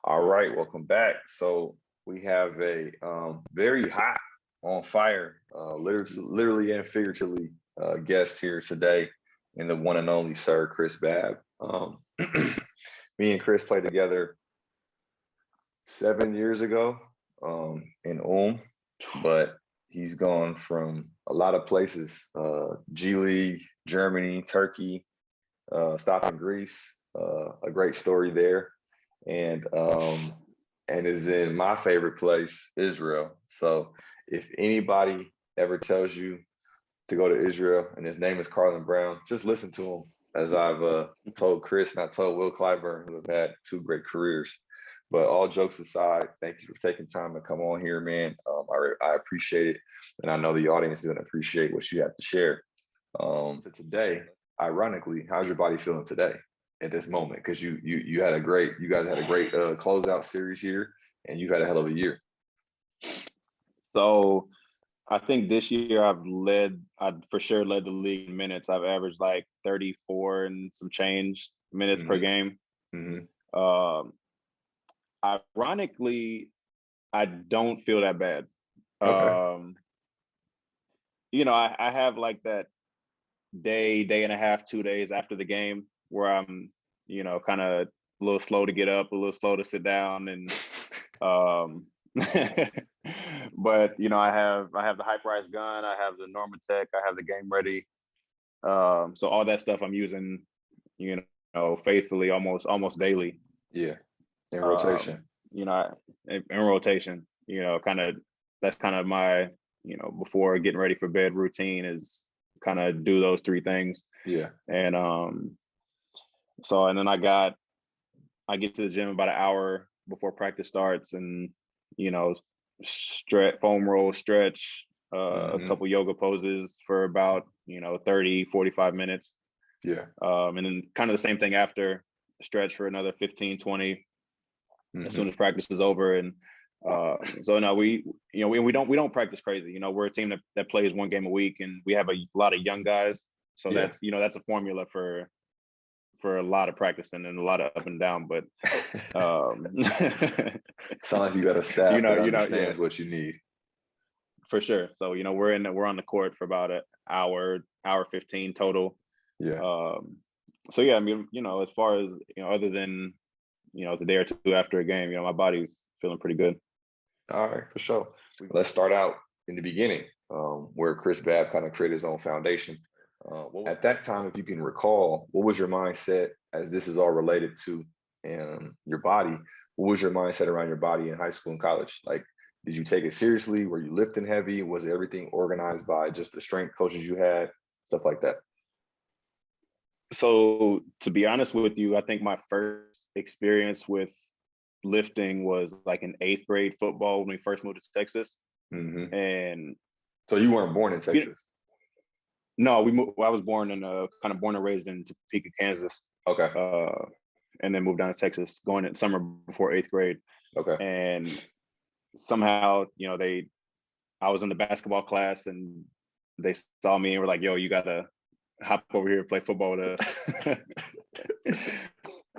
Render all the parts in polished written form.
All right, welcome back. So we have a very hot, on fire, literally and figuratively, guest here today, and the one and only Sir Chris Babb. Me and Chris played together 7 years ago in but he's gone from a lot of places: G League, Germany, Turkey, stopped in Greece. A great story there, and is in my favorite place, Israel. So if anybody ever tells you to go to Israel and his name is Carlon Brown, just listen to him. As I've told Chris and I told Will Clyburn, who have had two great careers. But all jokes aside, thank you for taking time to come on here, man. I appreciate it. And I know the audience is going to appreciate what you have to share. So today, ironically, how's your body feeling today at this moment? Because you guys had a great closeout series here, and you've had a hell of a year. So I think this year I've for sure led the league in minutes. I've averaged like 34 and some change minutes per game. Ironically, I don't feel that bad. Okay. I have like that day and a half, 2 days after the game where I'm, kind of a little slow to get up, a little slow to sit down, and but I have the Hyperized gun, I have the Normatec, I have the Game Ready. So all that stuff I'm using, faithfully almost daily. Yeah. In rotation. In rotation, that's kind of my, before getting ready for bed routine is kind of do those three things. Yeah. And and then I get to the gym about an hour before practice starts, and foam roll, stretch, a couple yoga poses for about 30, 45 minutes. Yeah. And then kind of the same thing after, stretch for another 15, 20 as soon as practice is over. And so now we don't practice crazy. We're a team that plays one game a week, and we have a lot of young guys. So that's a formula for a lot of practicing and a lot of up and down. But sound like you got a staff that understands what you need. For sure. So we're on the court for about an hour 15 total. Yeah. So yeah, I mean, as far as other than the day or two after a game, my body's feeling pretty good. All right, for sure. Let's start out in the beginning, where Chris Babb kind of created his own foundation. At that time, if you can recall, what was your mindset, as this is all related to your body? What was your mindset around your body in high school and college? Like, did you take it seriously? Were you lifting heavy? Was everything organized by just the strength coaches you had, stuff like that? So to be honest with you, I think my first experience with lifting was like in 8th grade football when we first moved to Texas. And so you weren't born in Texas? No, I was born born and raised in Topeka, Kansas. Okay. And then moved down to Texas, going in summer before 8th grade. Okay. And somehow, I was in the basketball class, and they saw me and were like, "Yo, you gotta hop over here and play football with us."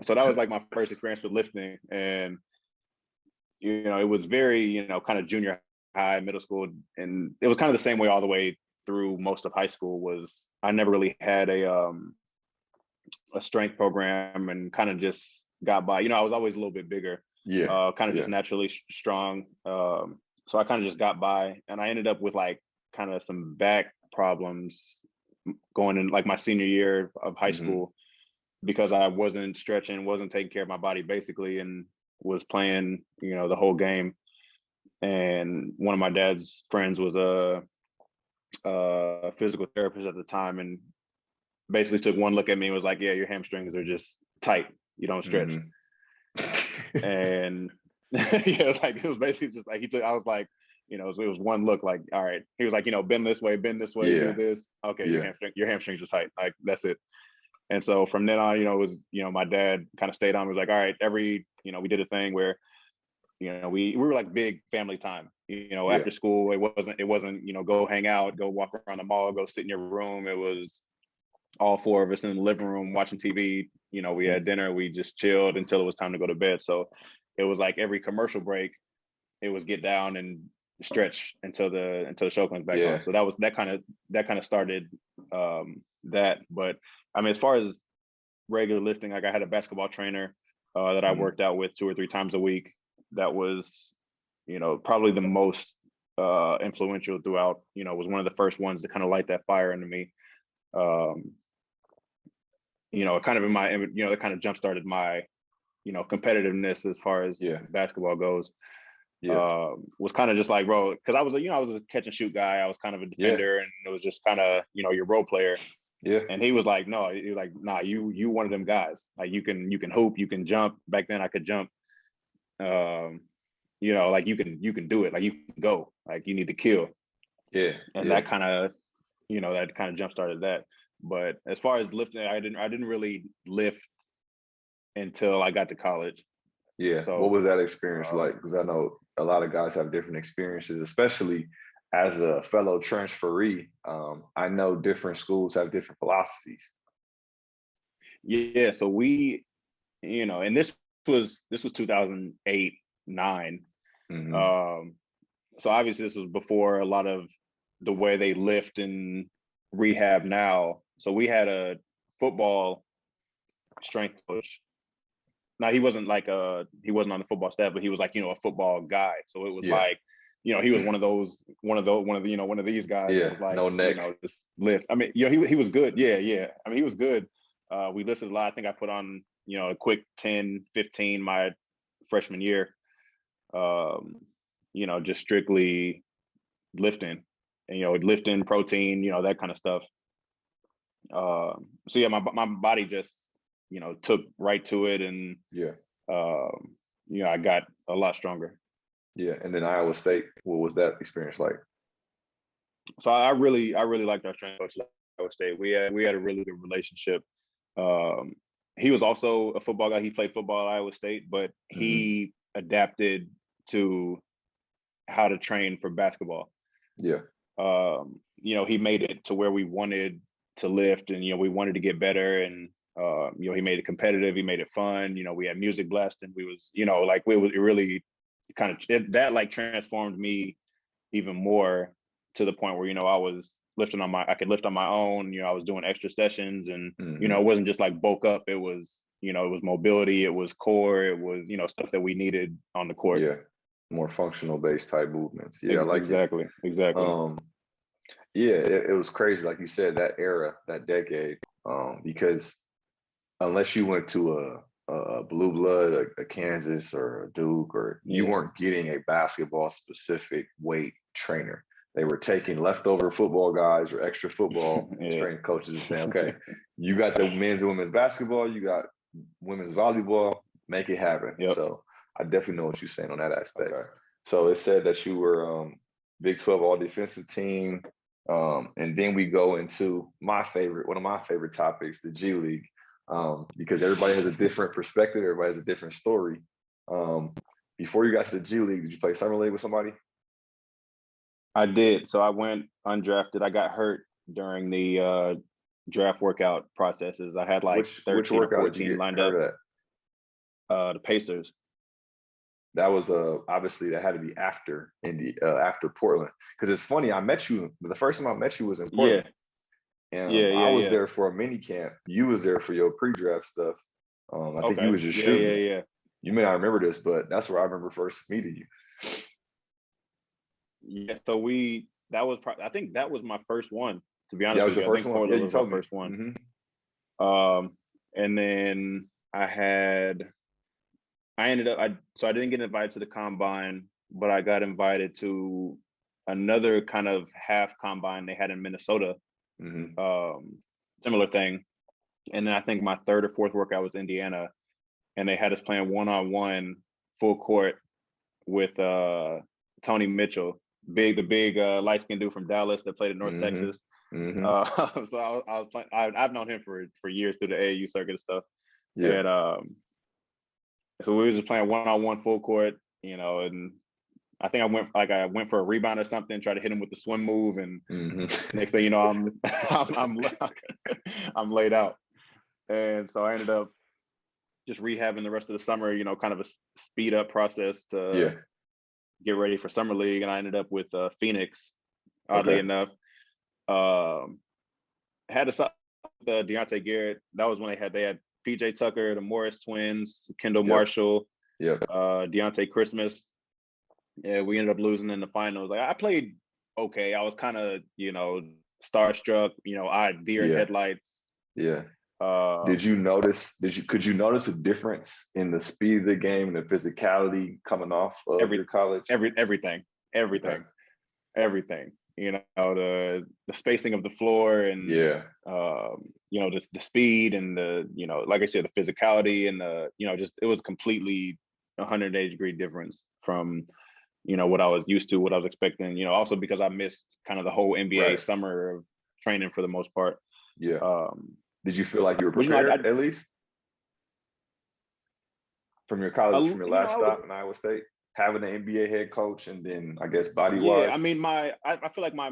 So that was like my first experience with lifting. And it was very kind of junior high, middle school, and it was kind of the same way all the way through most of high school. Was I never really had a strength program, and kind of just got by. I was always a little bit bigger. Yeah. Just naturally strong. So I kind of just got by, and I ended up with like kind of some back problems going in like my senior year of high school, because I wasn't stretching, wasn't taking care of my body basically, and was playing, the whole game. And one of my dad's friends was a physical therapist at the time, and basically took one look at me and was like, "Yeah, your hamstrings are just tight. You don't stretch." And it was basically just like I was like, it was one look, like, all right. He was like, bend this way, do this. Okay, your hamstrings are tight. Like, that's it. And so from then on, it was, my dad kind of stayed on. He was like, all right, we did a thing where, we were like big family time. After school, it wasn't, go hang out, go walk around the mall, go sit in your room. It was all four of us in the living room watching TV. We had dinner, we just chilled until it was time to go to bed. So it was like every commercial break, it was get down and stretch until the show comes back on. So that kind of started that. But I mean, as far as regular lifting, like I had a basketball trainer that I worked out with 2 or 3 times a week. That was, probably the most influential throughout. Was one of the first ones to kind of light that fire into me. Kind of that kind of jump started my, competitiveness as far as basketball goes. Was kind of just like, bro, because I was a catch and shoot guy. I was kind of a defender, and it was just kind of, your role player. Yeah. And he was like, no, you're like, nah, you one of them guys. Like you can hoop, you can jump. Back then I could jump. Like you can do it. Like you can go. Like you need to kill. Yeah. And that kind of, that kind of jump started that. But as far as lifting, I didn't really lift until I got to college. Yeah. So, what was that experience like? Because I know a lot of guys have different experiences, especially as a fellow transferee. I know different schools have different philosophies. Yeah. So we, and this was 2008, 9. So obviously this was before a lot of the way they lift and rehab now. So we had a football strength coach. Now he wasn't on the football staff, but he was like, a football guy. So it was like, he was one of these guys that was like, no neck. Just lift. I mean, he was good. Yeah. I mean, he was good. We lifted a lot. I think I put on, a quick 10, 15 my freshman year. Just strictly lifting and, lifting, protein, that kind of stuff. So yeah, my body just, took right to it, and I got a lot stronger. Yeah. And then Iowa State, what was that experience like? So I really liked our strength coach at Iowa State. We had a really good relationship. He was also a football guy. He played football at Iowa State, but he adapted to how to train for basketball. Yeah. He made it to where we wanted to lift, and we wanted to get better, and he made it competitive. He made it fun. We had music blasting. We was, it really kind of that like transformed me even more, to the point where I was lifting I could lift on my own. I was doing extra sessions, and it wasn't just like bulk up. It was it was mobility. It was core. It was stuff that we needed on the court. Yeah, more functional based type movements. Yeah, I like exactly. Yeah, it was crazy, like you said, that era, that decade, because unless you went to a blue blood, a Kansas or a Duke, or you weren't getting a basketball specific weight trainer. They were taking leftover football guys or extra football strength coaches and saying, okay, you got the men's and women's basketball, you got women's volleyball, make it happen. So I definitely know what you're saying on that aspect. Okay. So it said that you were Big 12 all defensive team. And then we go into one of my favorite topics, the G League, because everybody has a different perspective. Everybody has a different story. Before you got to the G League, did you play summer league with somebody? I did. So I went undrafted. I got hurt during the draft workout processes. I had like 13 or 14 lined up. The Pacers. That was obviously that had to be after Portland, because it's funny. I met you the first time I met you was in Portland. And I was there for a mini camp. You was there for your pre-draft stuff. I think you was just shooting. Yeah. You may not remember this, but that's where I remember first meeting you. Yeah, so I think that was my first one, to be honest. That was your first one? Yeah, you told me. First one. And then I didn't get invited to the combine, but I got invited to another kind of half combine they had in Minnesota. Similar thing. And then I think my third or fourth workout was Indiana, and they had us playing one-on-one full court with Tony Mitchell, the big light-skinned dude from Dallas that played in North Texas. So I was playing. I've known him for years through the AAU circuit and stuff. And so we were just playing one-on-one full court, and I think I went for a rebound or something, tried to hit him with the swim move, and next thing you know, I'm laid out. And so I ended up just rehabbing the rest of the summer, kind of a speed up process to get ready for summer league. And I ended up with Phoenix, oddly enough. Had the Deontay Garrett. That was when they had PJ Tucker, the Morris twins, Kendall Marshall, Deontay Christmas. Yeah, we ended up losing in the finals. Like, I played okay. I was kind of, starstruck, I had deer in headlights. Yeah. Could you notice a difference in the speed of the game and the physicality coming off of your college? Everything. The spacing of the floor and the speed and the like I said, the physicality and the just it was completely 180-degree difference from what I was used to, what I was expecting. Also because I missed kind of the whole NBA summer of training for the most part. Yeah. Did you feel like you were prepared at least from your college, from your last stop in Iowa State, having an NBA head coach, and then I guess body wise? Yeah, I mean, I feel like my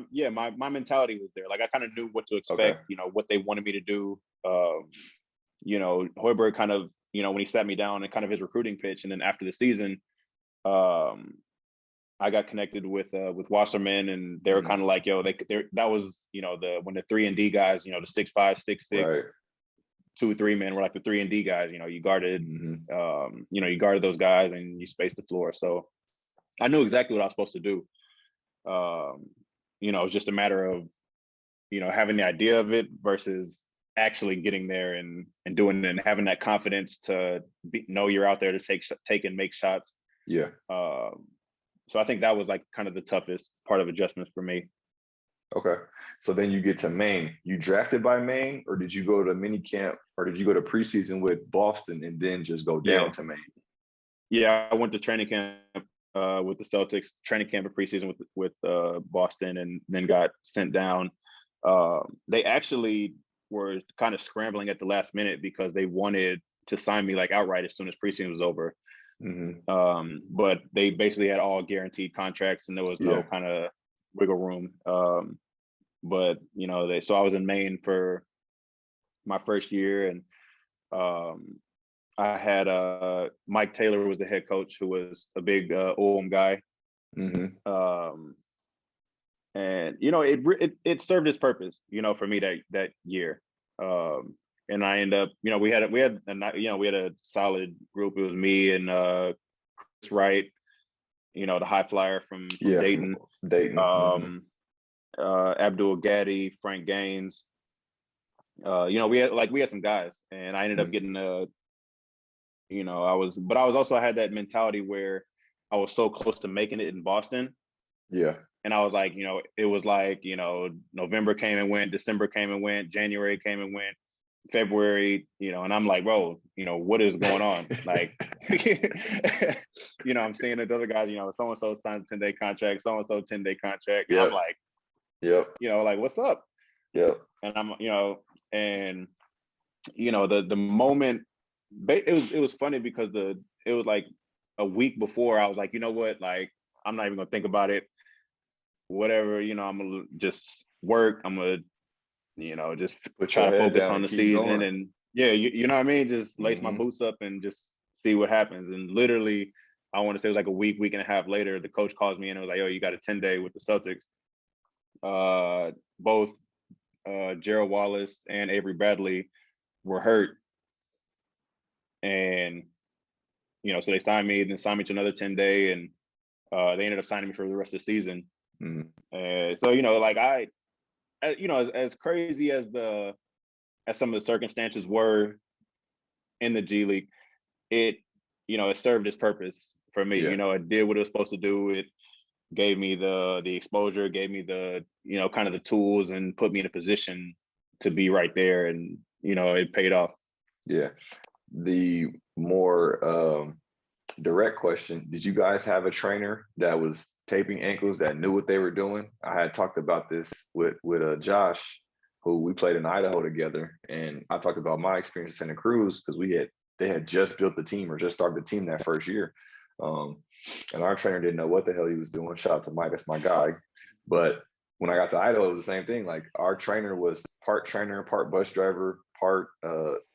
mentality was there. Like, I kind of knew what to expect. What they wanted me to do. Hoiberg kind of when he sat me down and kind of his recruiting pitch, and then after the season, I got connected with Wasserman, and they were kind of like, yo, that was when the 3-and-D guys, the 6'5", 6'6", 2-3 men were like the 3-and-D guys. You guarded, you guarded those guys and you spaced the floor. So I knew exactly what I was supposed to do. It was just a matter of having the idea of it versus actually getting there and doing it and having that confidence to know you're out there to take and make shots. Yeah. So I think that was like kind of the toughest part of adjustments for me. Okay. So then you get to Maine. You drafted by Maine, or did you go to mini camp, or did you go to preseason with Boston and then just go down to Maine? Yeah, I went to training camp with the Celtics, training camp and preseason with Boston, and then got sent down. They actually were kind of scrambling at the last minute because they wanted to sign me like outright as soon as preseason was over. But they basically had all guaranteed contracts and there was no kind of wiggle room. But so I was in Maine for my first year, and I had Mike Taylor was the head coach, who was a big Ulm guy. And it served its purpose, for me that year. And I ended up, we had a solid group. It was me and Chris Wright, the high flyer from Dayton. Abdul Gaddy, Frank Gaines. We had some guys, and I ended up getting I had that mentality where I was so close to making it in Boston. Yeah. And I was like, it was like, November came and went, December came and went, January came and went, February, and I'm like, bro, what is going on? Like, I'm seeing the other guys, so-and-so signs a 10-day contract, so-and-so 10-day contract. And I'm like, like, what's up? And I'm, the moment, it was funny because it was like a week before I was like, you know what? Like, I'm not even gonna think about it. Whatever, I'm gonna just work. I'm gonna, just try to focus on the season going. And you know what I mean? Just lace my boots up and just see what happens. And literally, I want to say it was like a week and a half later, the coach calls me and it was like, oh, you got a 10-day with the Celtics. Both Gerald Wallace and Avery Bradley were hurt. And, so they signed me to another 10-day, and they ended up signing me for the rest of the season. So, like as crazy as some of the circumstances were in the G League, it served its purpose for me. It did what it was supposed to do. It gave me the exposure, gave me the, kind of the tools, and put me in a position to be right there. And, it paid off. Yeah. The more direct question, did you guys have a trainer that was taping ankles that knew what they were doing? I had talked about this with Josh, who we played in Idaho together, and I talked about my experience in Santa Cruz because they had just built the team or just started the team that first year, and our trainer didn't know what the hell he was doing. Shout out to Mike, that's my guy. But when I got to Idaho, it was the same thing. Like, our trainer was part trainer, part bus driver, part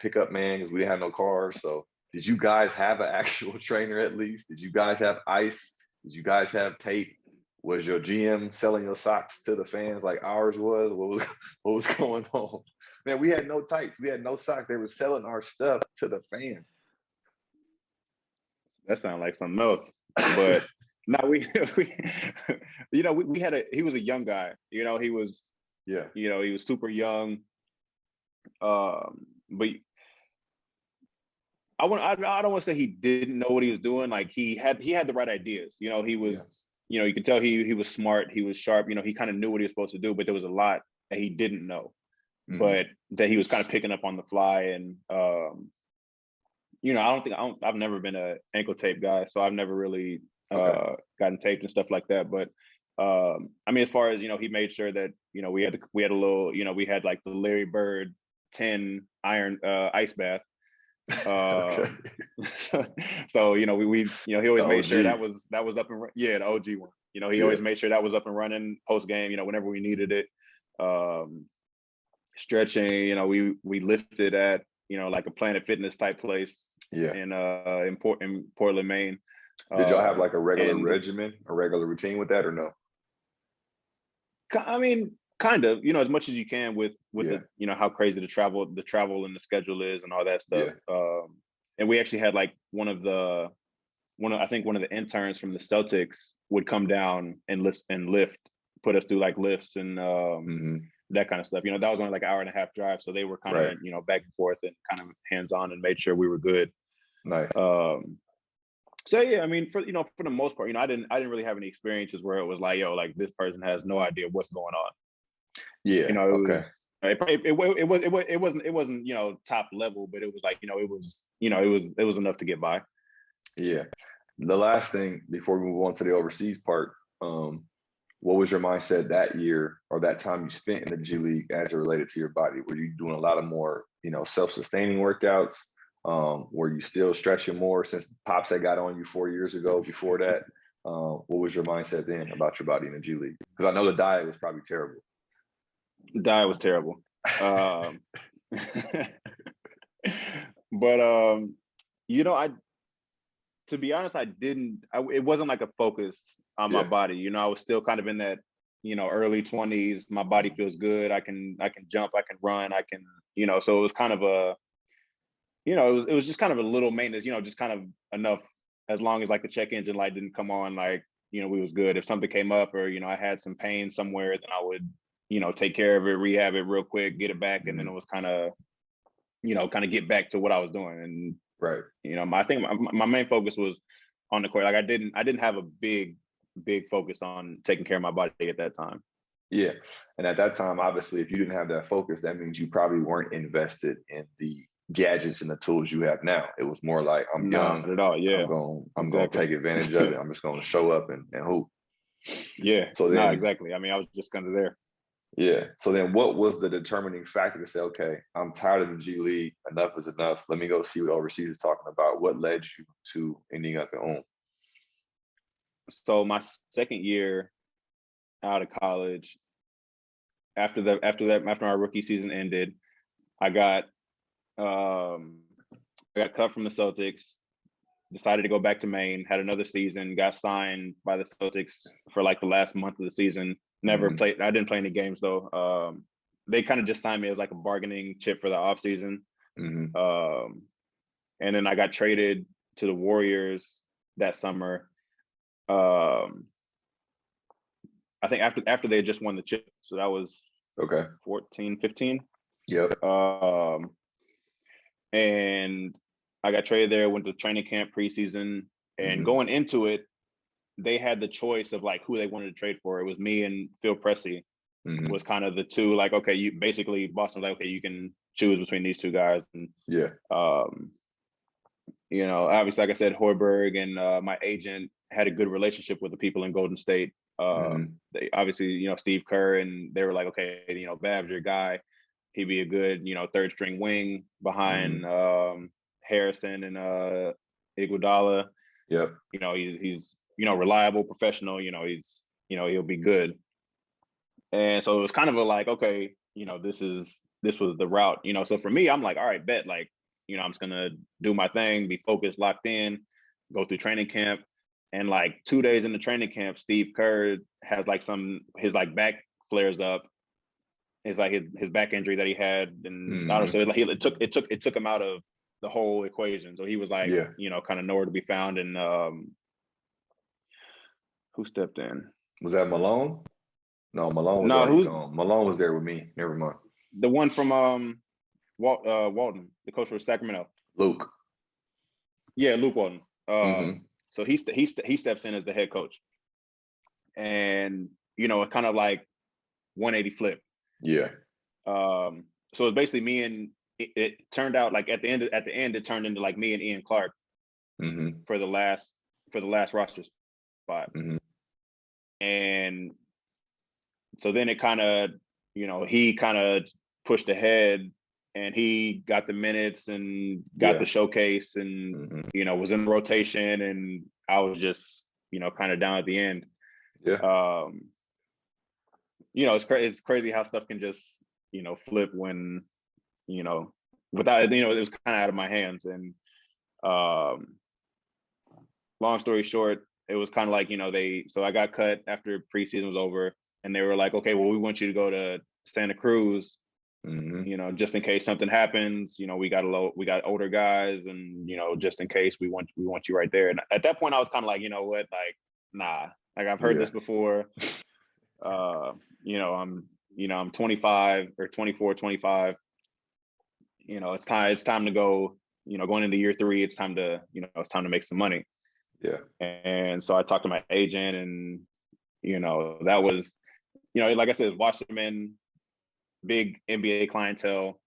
pickup man, because we didn't have no cars. So did you guys have an actual trainer at least? Did you guys have ice? Did you guys have tape? Was your GM selling your socks to the fans like ours was? What was going on? Man, we had no tights. We had no socks. They were selling our stuff to the fans. That sounds like something else. But no, we he was a young guy. He was super young. But I don't want to say he didn't know what he was doing. Like he had the right ideas. He was, you could tell he was smart, he was sharp, he kind of knew what he was supposed to do, but there was a lot that he didn't know, but that he was kind of picking up on the fly. And I've never been an ankle tape guy, so I've never really gotten taped and stuff like that. But I mean, as far as he made sure that we had a little, we had like the Larry Bird 10 iron ice bath. So we he always made sure that was up and the OG one. He always made sure that was up and running post game. Whenever we needed it. Stretching. We lifted at like a Planet Fitness type place. In Portland, Maine. Did y'all have like a regular regimen, a regular routine with that, or no? I mean, kind of, as much as you can with the, how crazy the travel and the schedule is and all that stuff. And we actually had like one of the interns from the Celtics would come down and lift, put us through like lifts and that kind of stuff. That was only like an hour and a half drive. So they were kind of, back and forth and kind of hands-on and made sure we were good. Nice. So yeah, I mean, for the most part, I didn't really have any experiences where it was like, like this person has no idea what's going on. Yeah. It wasn't top level, but it was like it was enough to get by. Yeah. The last thing before we move on to the overseas part, what was your mindset that year or that time you spent in the G League as it related to your body? Were you doing a lot of more self-sustaining workouts? Were you still stretching more since Pops had got on you 4 years ago before that? What was your mindset then about your body in the G League? Because I know the diet was probably terrible. The diet was terrible. But to be honest, it wasn't like a focus on my body. I was still kind of in that, early 20s. My body feels good. I can jump, I can run, I can, so it was kind of it was just kind of a little maintenance, just kind of enough as long as like the check engine light didn't come on, like, we was good. If something came up or, I had some pain somewhere, then I would, take care of it, rehab it real quick, get it back. And then it was kind of get back to what I was doing. And, right. I think my main focus was on the court. Like I didn't have a big focus on taking care of my body at that time. Yeah. And at that time, obviously, if you didn't have that focus, that means you probably weren't invested in the gadgets and the tools you have now. It was more like, I'm young. Not at all. Yeah. I'm going to take advantage of it. I'm just going to show up and hoop. Yeah. So then, exactly. I mean, I was just kind of there. Yeah. So then what was the determining factor to say, okay, I'm tired of the G League. Enough is enough. Let me go see what overseas is talking about. What led you to ending up at So my second year out of college, after our rookie season ended, I got cut from the Celtics, decided to go back to Maine, had another season, got signed by the Celtics for like the last month of the season. Never played. I didn't play any games though. They kind of just signed me as like a bargaining chip for the off season. And then I got traded to the Warriors that summer. I think after they had just won the chip. So that was 14, 15. Yep. And I got traded there, went to training camp preseason, and going into it, they had the choice of like who they wanted to trade for. It was me and Phil Pressey was kind of the two, like, okay, you basically Boston was like, okay, you can choose between these two guys. And obviously, like I said, Hoiberg and my agent had a good relationship with the people in Golden State. They obviously, Steve Kerr, and they were like, okay, Babb's your guy. He'd be a good, third string wing behind Harrison and Iguodala. Yep. He's reliable, professional. He'll be good. And so it was kind of a like, okay, this was the route. So for me, I'm like, all right, bet, like, I'm just gonna do my thing, be focused, locked in, go through training camp. And like 2 days into training camp, Steve Kerr has like his like back flares up. It's like his back injury that he had, and I don't know. So it took him out of the whole equation. So he was like, kind of nowhere to be found. And who stepped in? Was that Malone? No, Malone was already gone. Malone was there with me. Never mind. The one from Walton, the coach for Sacramento. Luke. Yeah, Luke Walton. So he steps in as the head coach, and it kind of like 180 flip. Yeah. So it's basically me and it turned out like at the end it turned into like me and Ian Clark for the last roster spot. And so then it kind of, he kind of pushed ahead and he got the minutes and got the showcase and, was in the rotation, and I was just, kind of down at the end. Yeah. It's crazy how stuff can just, flip when, without, it was kind of out of my hands. And long story short, it was kind of like, so I got cut after preseason was over, and they were like, okay, well, we want you to go to Santa Cruz, just in case something happens, we got older guys, and, just in case we want you right there. And at that point I was kind of like, you know what, like, nah, like I've heard this before. I'm 25 or 24, 25. It's time to go, going into year 3, it's time to make some money. Yeah. And so I talked to my agent, and, that was, like I said, watched them in big NBA clientele.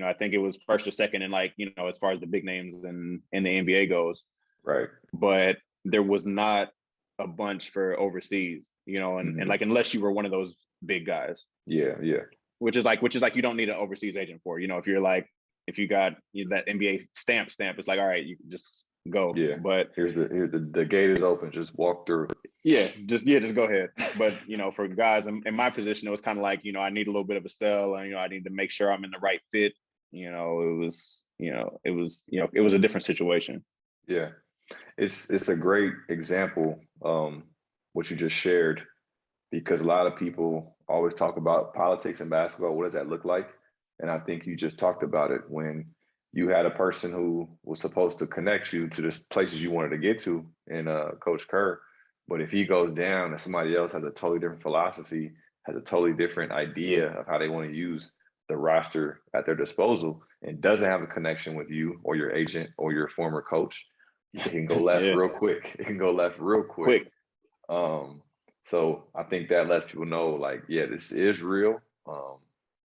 I think it was first or second in, like, as far as the big names in the NBA goes. Right. But there was not a bunch for overseas, and like, unless you were one of those big guys. Yeah. Yeah. Which is like you don't need an overseas agent for, if you got that NBA stamp, it's like, all right, you can just go. Yeah. But here's the gate is open, just walk through. Just go ahead. But for guys in my position, it was kind of like, I need a little bit of a sell, and I need to make sure I'm in the right fit. It was a different situation. Yeah. It's a great example, what you just shared, because a lot of people always talk about politics in basketball. What does that look like? And I think you just talked about it when you had a person who was supposed to connect you to the places you wanted to get to in Coach Kerr. But if he goes down and somebody else has a totally different philosophy, has a totally different idea of how they want to use the roster at their disposal, and doesn't have a connection with you or your agent or your former coach, it can go left real quick. It can go left real quick. So I think that lets people know, like, this is real.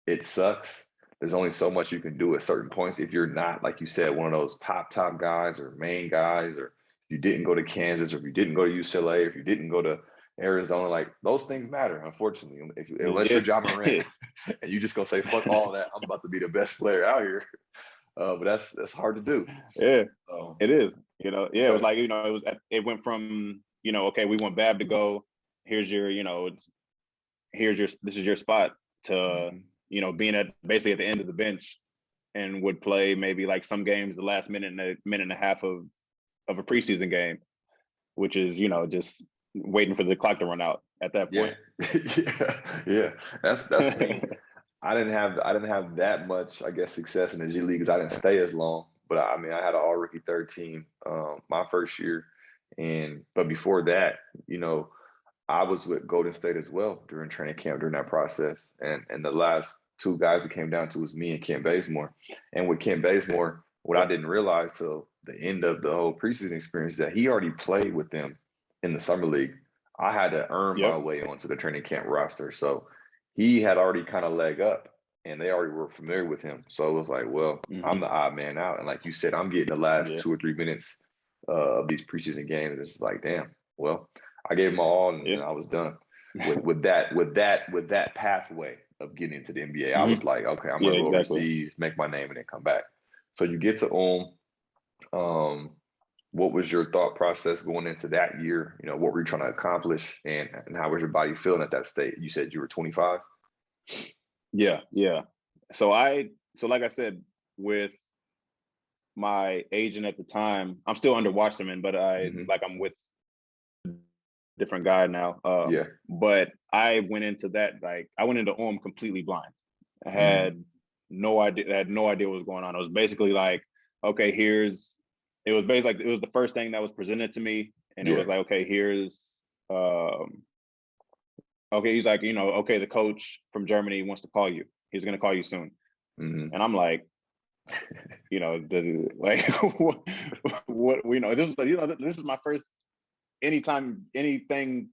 It sucks. There's only so much you can do at certain points. If you're not, like you said, one of those top guys or main guys, or if you didn't go to Kansas, or if you didn't go to UCLA, or if you didn't go to Arizona, like, those things matter, unfortunately. Unless you're Ja Morant and you just gonna say, fuck all of that, I'm about to be the best player out here. But that's hard to do. Yeah, it is. It was like, it went from, okay, we want Babb to go. Here's your, this is your spot, to, being basically at the end of the bench, and would play maybe like some games the last minute and a half of a preseason game, which is, just waiting for the clock to run out at that point. Yeah. That's me. I didn't have that much, I guess, success in the G League because I didn't stay as long. But I mean, I had an all rookie third team my first year, but before that, I was with Golden State as well during training camp during that process. And the last 2 guys it came down to was me and Kent Bazemore. And with Kent Bazemore, what I didn't realize till the end of the whole preseason experience is that he already played with them in the summer league. I had to earn my way onto the training camp roster. So he had already kind of leg up, and they already were familiar with him. So it was like, well, I'm the odd man out. And like you said, I'm getting the last 2 or 3 minutes of these preseason games. It's like, damn, well, I gave them all, and I was done with that pathway of getting into the NBA. I was like, okay, I'm gonna go overseas, make my name, and then come back. So you get to what was your thought process going into that year? What were you trying to accomplish, and how was your body feeling at that state? You said you were 25. Yeah. So like I said, with my agent at the time, I'm still under Wasserman, but I'm with a different guy now. Yeah. But I went into Ulm completely blind. I Mm. had no idea. I had no idea what was going on. It was basically like, okay, it was basically like, it was the first thing that was presented to me, and it Yeah. was like, okay, okay, he's like, okay, the coach from Germany wants to call you. He's going to call you soon. Mhm. And I'm like, like what this is my first anything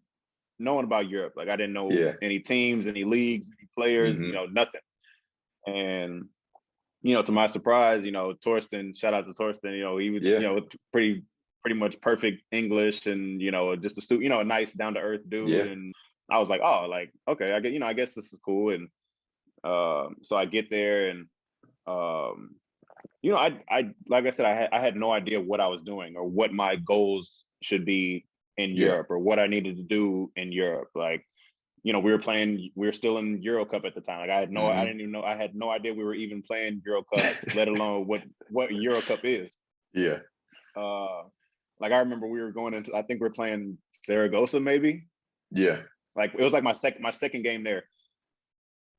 knowing about Europe. Like I didn't know Yeah. any teams, any leagues, any players, Mhm. nothing. And to my surprise, Torsten, shout out to Torsten, he was, Yeah. pretty much perfect English, and just a nice down to earth dude. Yeah. And I was like, oh, like, okay, I guess this is cool. And so I get there, and I like I said, I had no idea what I was doing or what my goals should be in Yeah. Europe or what I needed to do in Europe. Like, we were still in Euro Cup at the time. Like I Mhm. didn't even know, I had no idea we were even playing Euro Cup, let alone what Euro Cup is. Yeah. Like I remember we were going into, I think we're playing Zaragoza maybe. Yeah. Like it was like my second game there.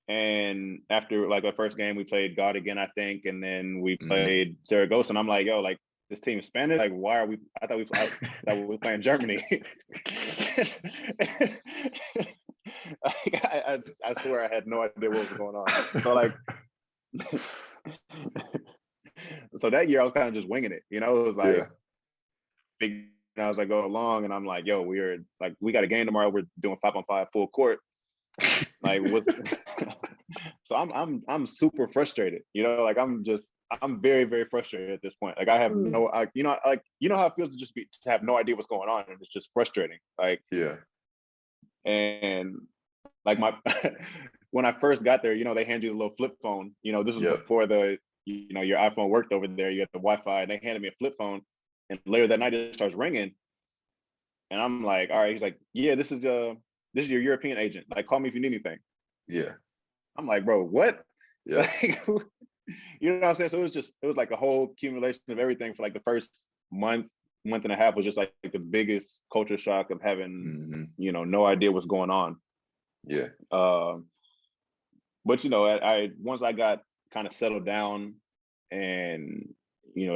And after like our first game, we played God again, I think, and then we Mhm. played Zaragoza. And I'm like, yo, like this team is Spanish. Like, why are we? I thought we were playing Germany. I swear I had no idea what was going on. So like, so that year I was kind of just winging it. It was like Yeah. big. And I was like, go along, and I'm like, yo, we got a game tomorrow. We're doing 5-on-5 full court. Like with so I'm super frustrated. Like I'm very, very frustrated at this point. Like I have how it feels to have no idea what's going on, and it's just frustrating. Like, Yeah. and like when I first got there, they hand you the little flip phone. This was Yep. before your iPhone worked over there. You got the Wi-Fi, and they handed me a flip phone. And later that night it starts ringing, and I'm like, all right. He's like, yeah, this is your European agent. Like, call me if you need anything. Yeah. I'm like, bro, what? Yeah. Like, you know what I'm saying? So it was like a whole accumulation of everything for like the first month and a half was just like the biggest culture shock of having, Mhm. No idea what's going on. Yeah. But I once I got kind of settled down and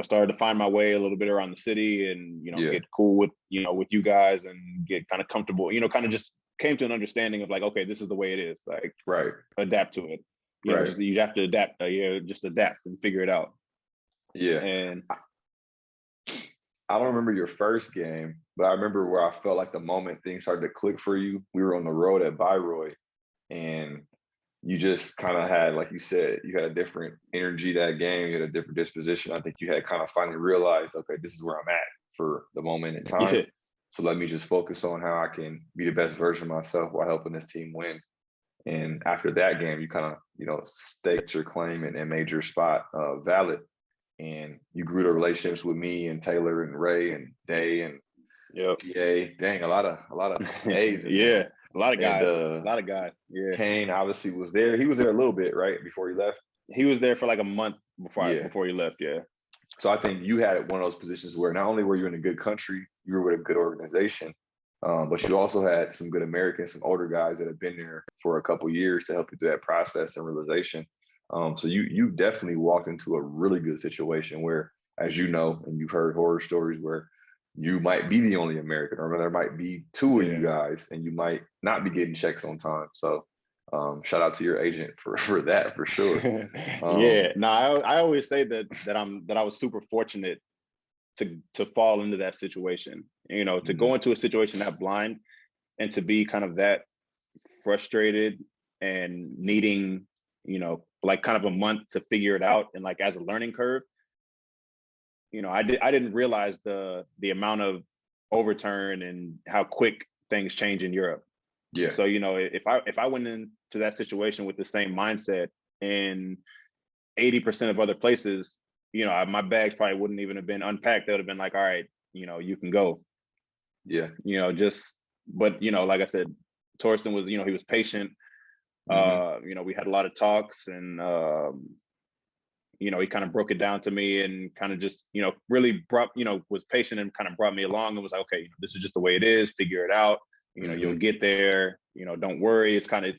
started to find my way a little bit around the city and Yeah. get cool with with you guys and get kind of comfortable, kind of just came to an understanding of like, okay, this is the way it is. Like, Right. adapt to it. Right. Just you have to adapt. Just adapt and figure it out. Yeah. And I don't remember your first game, but I remember where I felt like the moment things started to click for you. We were on the road at Bayreuth, and you just kind of had, like you said, you had a different energy that game. You had a different disposition. I think you had kind of finally realized, okay, this is where I'm at for the moment in time. yeah, So let me just focus on how I can be the best version of myself while helping this team win. And after that game, you kind of, staked your claim and made your spot valid. And you grew the relationships with me and Taylor and Ray and Day and yep. PA. Dang, a lot of A's in yeah, there. a lot of And guys. Yeah, Kane obviously was there. He was there a little bit, right, before he left. he was there for like a month Yeah. before he left. Yeah. So I think you had one of those positions where not only were you in a good country, you were with a good organization, but you also had some good Americans, some older guys that have been there for a couple of years to help you through that process and realization. So you definitely walked into a really good situation where, as you know, and you've heard horror stories where you might be the only American, or there might be two of you guys, and you might not be getting checks on time. So shout out to your agent for that, for sure. Yeah. No, I always say that I was super fortunate to fall into that situation. To go into a situation that blind and to be kind of that frustrated and needing, like kind of a month to figure it out and like as a learning curve. I didn't realize the amount of overturn and how quick things change in Europe. Yeah. So, if I went into that situation with the same mindset in 80% of other places, my bags probably wouldn't even have been unpacked. They would have been like, all right, you can go. Yeah. But like I said, Torsten was, he was patient. We had a lot of talks and he kind of broke it down to me and kind of just, really brought, was patient and kind of brought me along and was like, okay, this is just the way it is, figure it out. You'll get there, don't worry. It's kind of,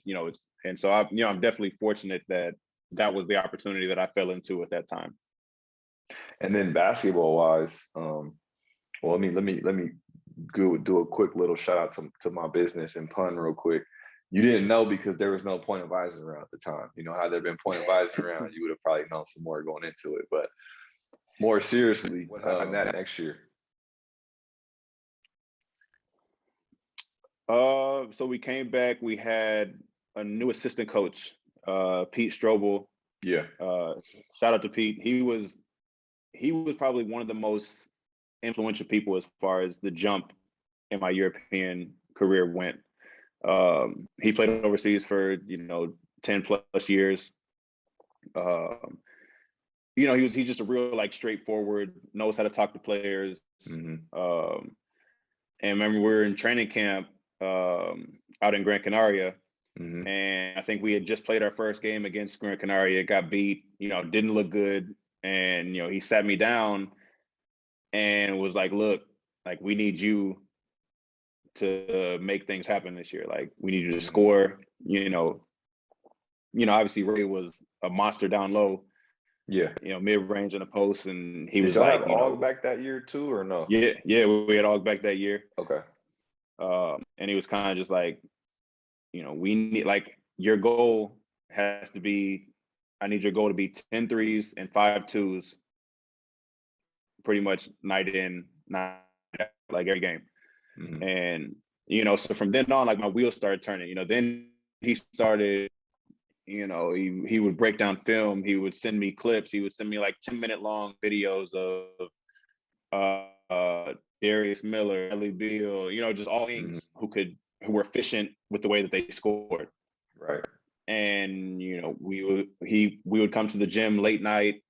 and so I'm definitely fortunate that that was the opportunity that I fell into at that time. And then basketball wise, well, let me do a quick little shout out to my business and pun real quick. You didn't know because there was no point advising around at the time. Had there been point advising around, you would have probably known some more going into it. But more seriously, what happened that next year? So we came back. We had a new assistant coach, Pete Strobel. Yeah. Shout out to Pete. He was probably one of the most influential people as far as the jump in my European career went. He played overseas for 10 plus years. He's just a real straightforward, knows how to talk to players. And remember, we were in training camp out in Gran Canaria, and I think we had just played our first game against Gran Canaria, got beat, didn't look good, and he sat me down and was like, look, we need you to make things happen this year. We need you to score. Obviously Ray was a monster down low. Yeah. Mid range in the post, and he Did was y'all like, have Og back that year too, or no? Yeah, we had Og back that year. Okay. And he was kind of just like, we need your goal has to be. I need your goal to be 10 threes and 5 twos, pretty much night in, night out, every game. And so from then on, my wheels started turning. Then he started. He would break down film. He would send me clips. He would send me 10-minute long videos of Darius Miller, Ellie Beal, just all things who were efficient with the way that they scored. Right. And we would come to the gym late night.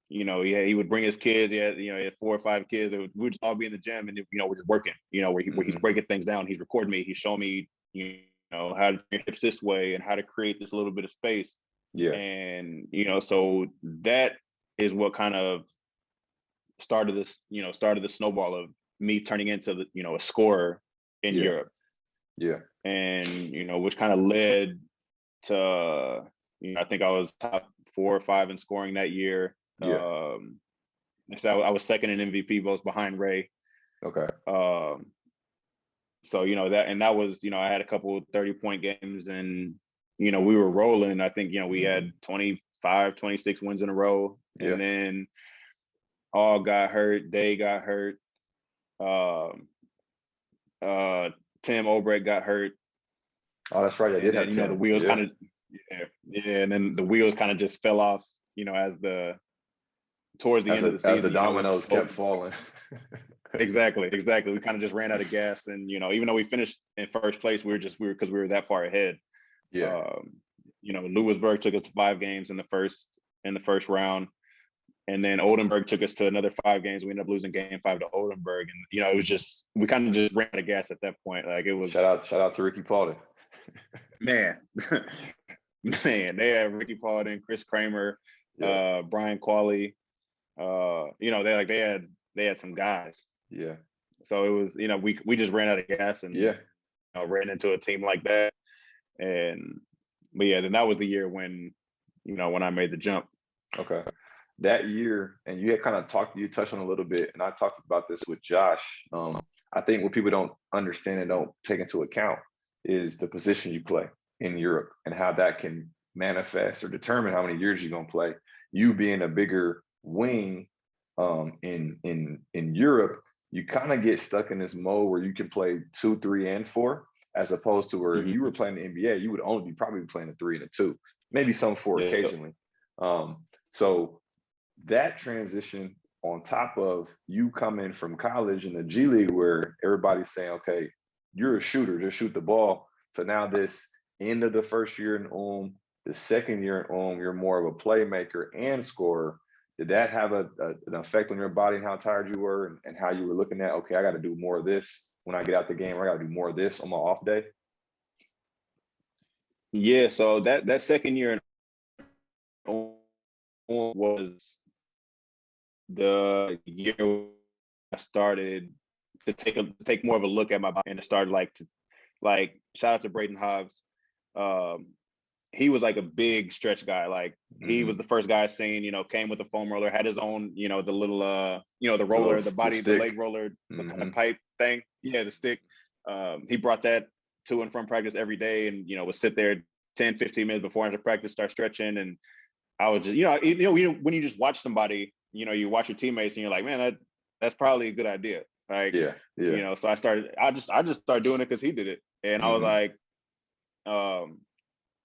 He would bring his kids. He had 4 or 5 kids. We would just all be in the gym, and we're just working. Where he's breaking things down. He's recording me. He's showing me how to do hips this way and how to create this little bit of space. Yeah. And so that is what kind of started the snowball of me turning into a scorer in Europe. Yeah. And which kind of led to I think I was top 4 or 5 in scoring that year. Yeah. So I was second in MVP votes behind Ray. Okay. So that was I had a couple 30-point games, and we were rolling. I think we had 25, 26 wins in a row, and then all got hurt. They got hurt. Tim Obrecht got hurt. Oh, that's right. I did have the wheels kind of and then the wheels kind of just fell off. As towards the end of the season, as the dominoes kept falling. Exactly. We kind of just ran out of gas, and even though we finished in first place, we were that far ahead. Yeah. Lewisburg took us to 5 games in the first round, and then Oldenburg took us to another 5 games. We ended up losing game 5 to Oldenburg, and it was just we kind of just ran out of gas at that point. It was shout out to Ricky Paulden. Man, they had Ricky Paulden, Chris Kramer, Brian Qualley. They had some guys. Yeah. So it was, we just ran out of gas and ran into a team like that. Then that was the year when I made the jump. Okay. That year, and you had you touched on a little bit, and I talked about this with Josh. I think what people don't understand and don't take into account is the position you play in Europe and how that can manifest or determine how many years you're going to play. You being a bigger wing in Europe, you kind of get stuck in this mode where you can play 2, 3, and 4, as opposed to where if you were playing the NBA, you would only probably be playing a 3 and a 2, maybe some 4 occasionally. So that transition, on top of you coming from college in the G League where everybody's saying, okay, you're a shooter, just shoot the ball. So now this end of the first year in the second year in you're more of a playmaker and scorer. Did that have an effect on your body and how tired you were and how you were looking at, okay, I got to do more of this when I get out the game, or I got to do more of this on my off day? Yeah, so that second year was the year I started to take more of a look at my body and to start shout out to Braden Hobbs. He was like a big stretch guy. Like he was the first guy I seen, came with a foam roller, had his own, the little the roller, the leg roller, the kind of pipe thing. Yeah, the stick. He brought that to and from practice every day and, would sit there 10, 15 minutes before into practice, start stretching. And I was just, when you just watch somebody, you watch your teammates and you're like, man, that's probably a good idea. Like, so I just started doing it because he did it. And I was like,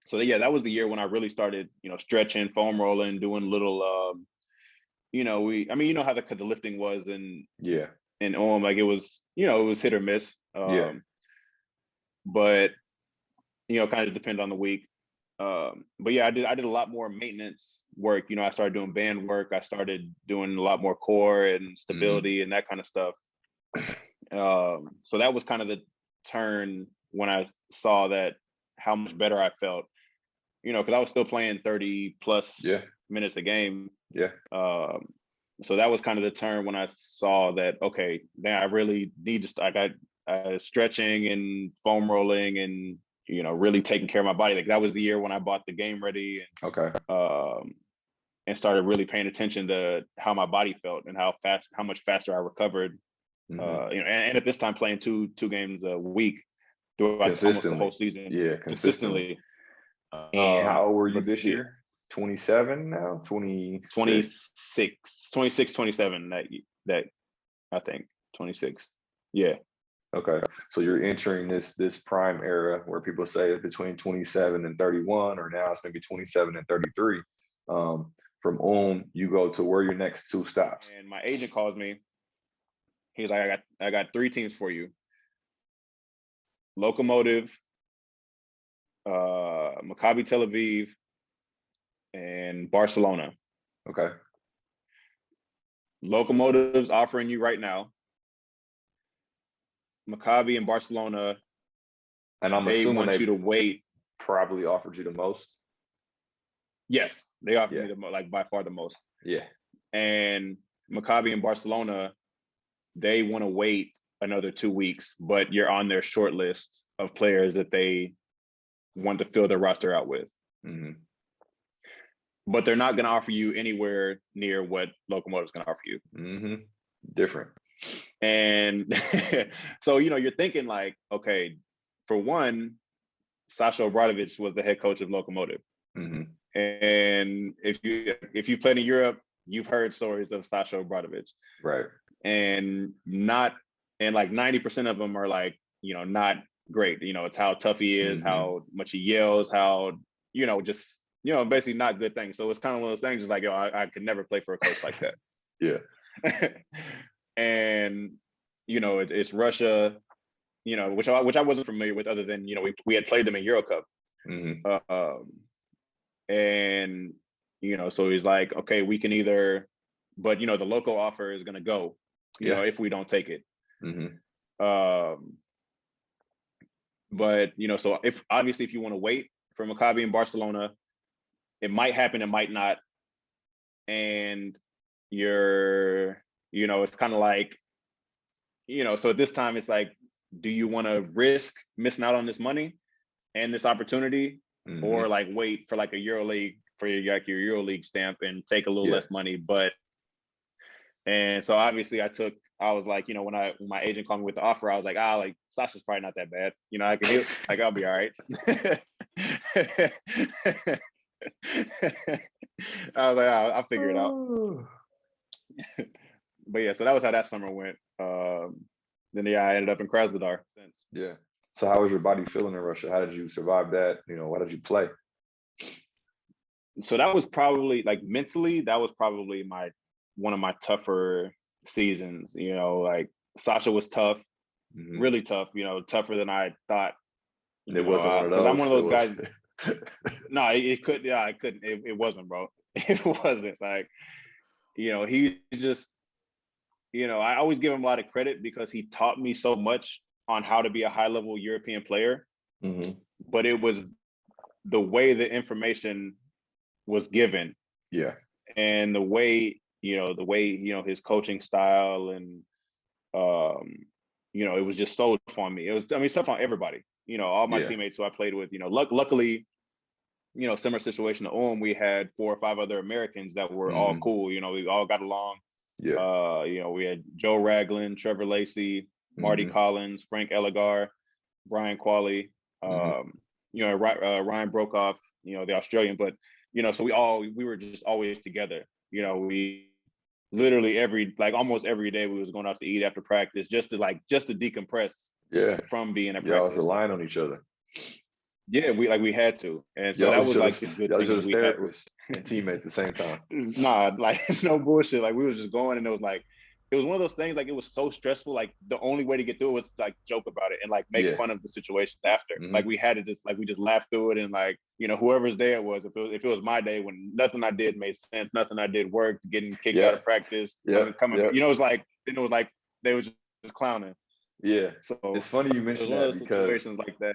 so yeah, that was the year when I really started, stretching, foam rolling, doing little, you know how the lifting was and like it was hit or miss. But kind of depend on the week. But yeah, I did a lot more maintenance work. I started doing band work. I started doing a lot more core and stability and that kind of stuff. So that was kind of the turn when I saw that how much better I felt, because I was still playing 30 plus minutes a game. So that was kind of the turn when I saw that, okay, now I really need to, I got stretching and foam rolling and, really taking care of my body. Like that was the year when I bought the Game Ready and started really paying attention to how my body felt and how much faster I recovered. And at this time playing two games a week throughout almost the whole season. Yeah, consistently. And how old were you this year? 27 now? 26, 27 that I think 26. Yeah. Okay. So you're entering this prime era where people say it's between 27 and 31, or now it's maybe 27 and 33. From you go to where your next two stops. And my agent calls me. He's like, I got 3 teams for you. Lokomotiv, Maccabi Tel Aviv, and Barcelona. Okay. Lokomotiv's offering you right now. Maccabi and Barcelona, and I'm they assuming want you to wait. Probably offered you the most. Yes, they offered me the most, like by far the most. Yeah. And Maccabi and Barcelona, they want to wait another 2 weeks, but you're on their short list of players that they want to fill their roster out with. But they're not going to offer you anywhere near what Lokomotiv's going to offer you. Different. And so, you're thinking like, okay, for one, Sasha Obradovic was the head coach of Lokomotiv. And if you played in Europe, you've heard stories of Sasha Obradovic. Right. And like 90% of them are like, not great. It's how tough he is, how much he yells, how, just, basically not good things. So it's kind of one of those things, it's like, I could never play for a coach like that. Yeah. And, it's Russia, which I wasn't familiar with other than, we had played them in Euro Cup. And, so he's like, okay, we can either, but, the local offer is going to go, if we don't take it. But, so if you want to wait for Maccabi and Barcelona, it might happen, it might not. And it's kind of like, so at this time, it's like, do you want to risk missing out on this money and this opportunity, or like wait for like a EuroLeague, for your EuroLeague stamp and take a little less money? And so obviously I was like, when my agent called me with the offer, I was like, like Sasha's probably not that bad. I'll be all right. I was like, I'll figure it out. But yeah, so that was how that summer went. Then I ended up in Krasnodar since. Yeah. So how was your body feeling in Russia? How did you survive that? Why did you play? So that was probably like mentally, that was probably one of my tougher seasons. Like Sasha was tough, really tough. Tougher than I thought. It wasn't one of those. Because I'm one of those guys. No, it couldn't. Yeah, I couldn't. It wasn't, bro. It wasn't like, he just, I always give him a lot of credit because he taught me so much on how to be a high-level European player. But it was the way the information was given. Yeah. and the way his coaching style and it was just so on me. It was, I mean, stuff on everybody. All my teammates who I played with. Luckily, similar situation to we had 4 or 5 other Americans that were all cool. We all got along. Yeah. We had Joe Ragland, Trevor Lacey, Marty Collins, Frank Elegar, Brian Qualley, Ryan Brokoff, the Australian. But so we were just always together. We literally almost every day we was going out to eat after practice just to decompress. Yeah. From being at practice. Y'all was relying on each other. Yeah, we had to, and so that was like the good thing. We had and teammates at the same time. Nah, no bullshit. We was just going, and it was one of those things. It was so stressful. The only way to get through it was to joke about it and make fun of the situation after. We had to just we just laugh through it, and whoever's there was. If it was my day when nothing I did made sense, nothing I did worked, getting kicked out of practice, coming. It was they were just clowning. Yeah, so it's funny you mentioned that because situations like that.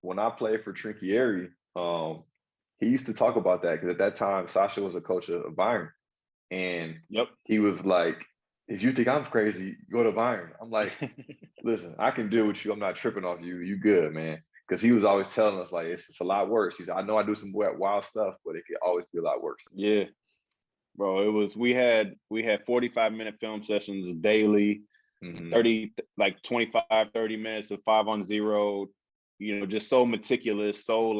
When I played for Trinchieri, he used to talk about that because at that time Sasha was a coach of Bayern, and he was like, "If you think I'm crazy, go to Bayern." I'm like, "Listen, I can deal with you. I'm not tripping off you. You good, man." Because he was always telling us it's a lot worse. He said, "I know I do some wild stuff, but it could always be a lot worse." Yeah, bro. It was we had 45-minute film sessions daily, 30 25 30 minutes of 5-on-0. Just so meticulous, so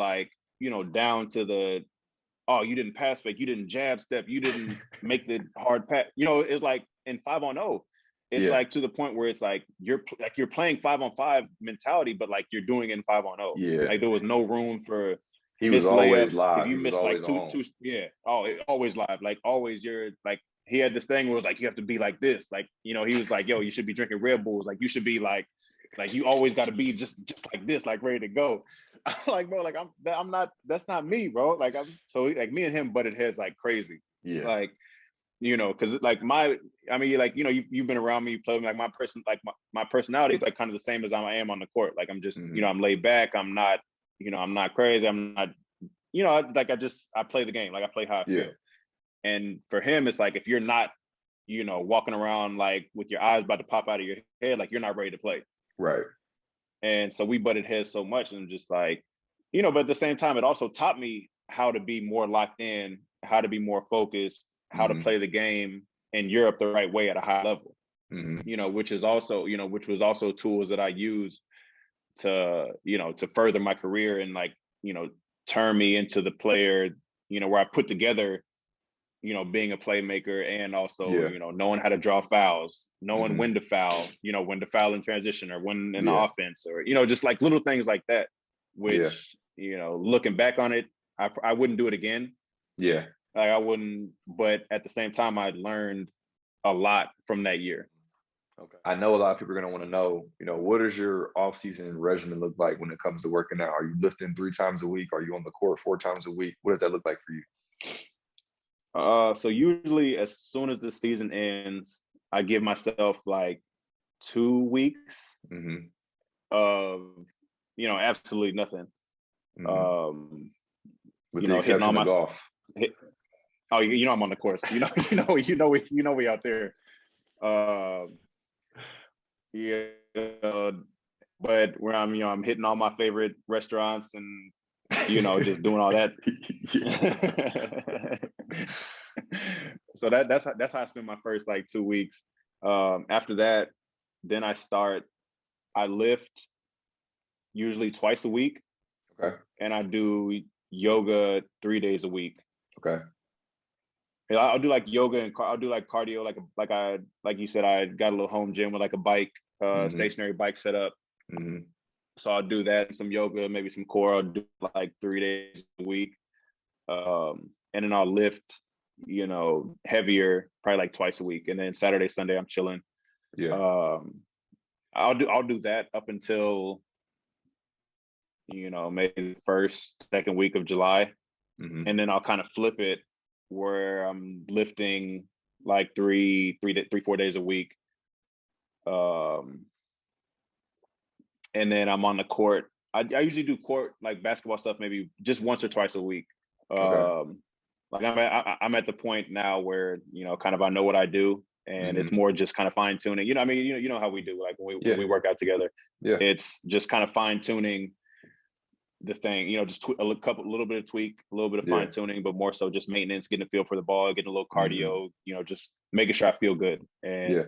down to the, you didn't pass fake, you didn't jab step, you didn't make the hard pass. It's in 5-on-0, it's to the point where it's you're playing 5-on-5 mentality, but you're doing it in 5-on-0. Yeah. There was no room for he was always live. If you missed always live. Always you're he had this thing where it was you have to be like this. He was yo, you should be drinking Red Bulls. You should be you always got to be just like this, ready to go. I'm bro, I'm not. That's not me, bro. I'm so me and him butted heads crazy. Yeah. Because you've been around me, you play with me. My personality is kind of the same as I am on the court. I'm just I'm laid back. I'm not I'm not crazy. I'm not I play the game. I play how I feel. And for him, it's if you're not walking around with your eyes about to pop out of your head, you're not ready to play. Right. And so we butted heads so much, and just but at the same time, it also taught me how to be more locked in, how to be more focused, how to play the game in Europe the right way at a high level. Which was also tools that I used to further my career and turn me into the player, where I put together being a playmaker and also, knowing how to draw fouls, knowing when to foul, when to foul in transition or when in the offense, or, just little things like that, which, looking back on it, I wouldn't do it again. Yeah. I wouldn't, but at the same time, I learned a lot from that year. Okay. I know a lot of people are going to want to know, what does your off-season regimen look like when it comes to working out? Are you lifting 3 times a week? Are you on the court 4 times a week? What does that look like for you? So usually as soon as the season ends, I give myself 2 weeks of, absolutely nothing. With the exception of golf. I'm on the course. We out there. But where I'm hitting all my favorite restaurants and just doing all that. So that's how I spend my first 2 weeks. After that, then I lift usually twice a week. Okay. And I do yoga 3 days a week. Okay. I'll do yoga and I'll do cardio, like you said, I got a little home gym with a bike, stationary bike set up. So I'll do that, some yoga, maybe some core. I'll do 3 days a week. And then I'll lift, heavier, probably twice a week. And then Saturday, Sunday, I'm chilling. Yeah. I'll do that up until, maybe the first, second week of July. And then I'll kind of flip it where I'm lifting 3, 4 days a week. And then I'm on the court. I usually do court, basketball stuff, maybe just once or twice a week. Okay. Like I'm at the point now where, kind of I know what I do, and it's more just kind of fine tuning. I mean, you know how we do, like when we work out together. Yeah. It's just kind of fine tuning the thing, just a little bit of tweak, a little bit of fine tuning, but more so just maintenance, getting a feel for the ball, getting a little cardio, just making sure I feel good. And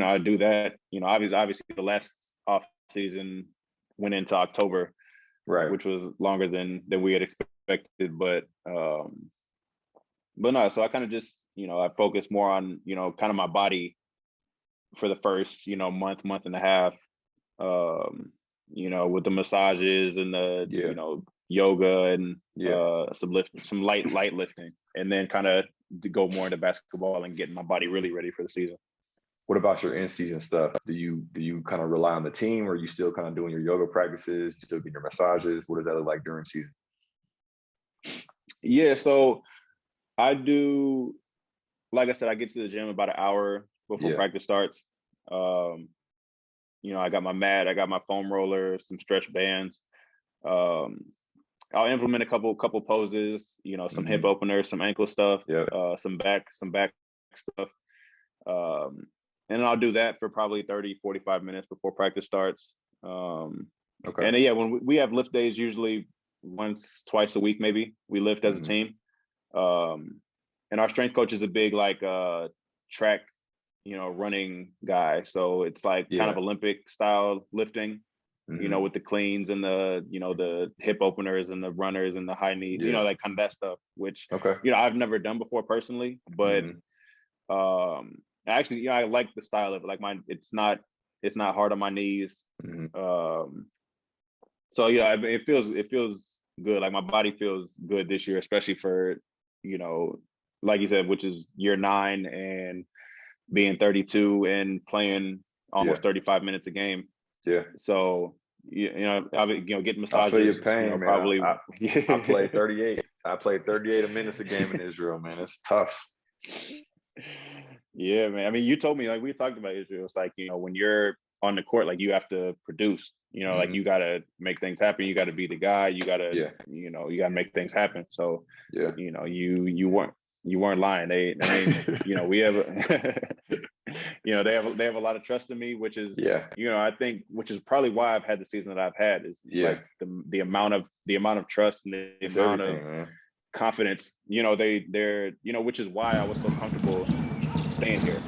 I do that. Obviously the last off season went into October, right, which was longer than we had expected, but no. So I kind of just I focus more on kind of my body for the first month and a half. With the massages and the yoga and some light lifting, and then kind of to go more into basketball and getting my body really ready for the season. What about your in-season stuff? Do you kind of rely on the team, or are you still kind of doing your yoga practices? You still getting your massages? What does that look like during season? Yeah, so I do, like I said, I get to the gym about an hour before practice starts. I got my mat, I got my foam roller, some stretch bands. I'll implement a couple poses, some hip openers, some ankle stuff, some back stuff. And I'll do that for probably 30, 45 minutes before practice starts. Okay. And when we have lift days, usually once, twice a week, maybe we lift as a team. And our strength coach is a big track, running guy. So it's like kind of Olympic style lifting, with the cleans and the hip openers and the runners and the high knee, like kind of that stuff, which, I've never done before personally, but actually, I like the style of it. Like it's not hard on my knees. So it feels good. Like my body feels good this year, especially for, like you said, which is year 9 and being 32 and playing almost 35 minutes a game. Yeah. So, getting massages. I feel your pain, man. Probably. I played 38. I played 38 minutes a game in Israel, man. It's tough. Yeah, man. I mean, you told me, like, we talked about Israel. It's like, when you're on the court, like, you have to produce, like, you got to make things happen. You got to be the guy. You got to, you got to make things happen. So, you weren't lying. We have, they have a lot of trust in me, which is, I think, which is probably why I've had the season that I've had, is like the amount of trust and the amount of confidence, they're, which is why I was so comfortable staying here.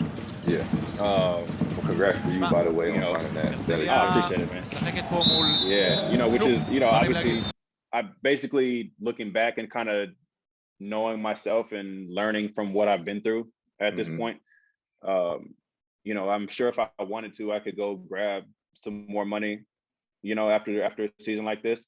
Well, congrats to you, by the way, on signing that. I appreciate it, man. Yeah, which is, obviously, I basically looking back and kind of knowing myself and learning from what I've been through at this point. I'm sure if I wanted to, I could go grab some more money, after a season like this.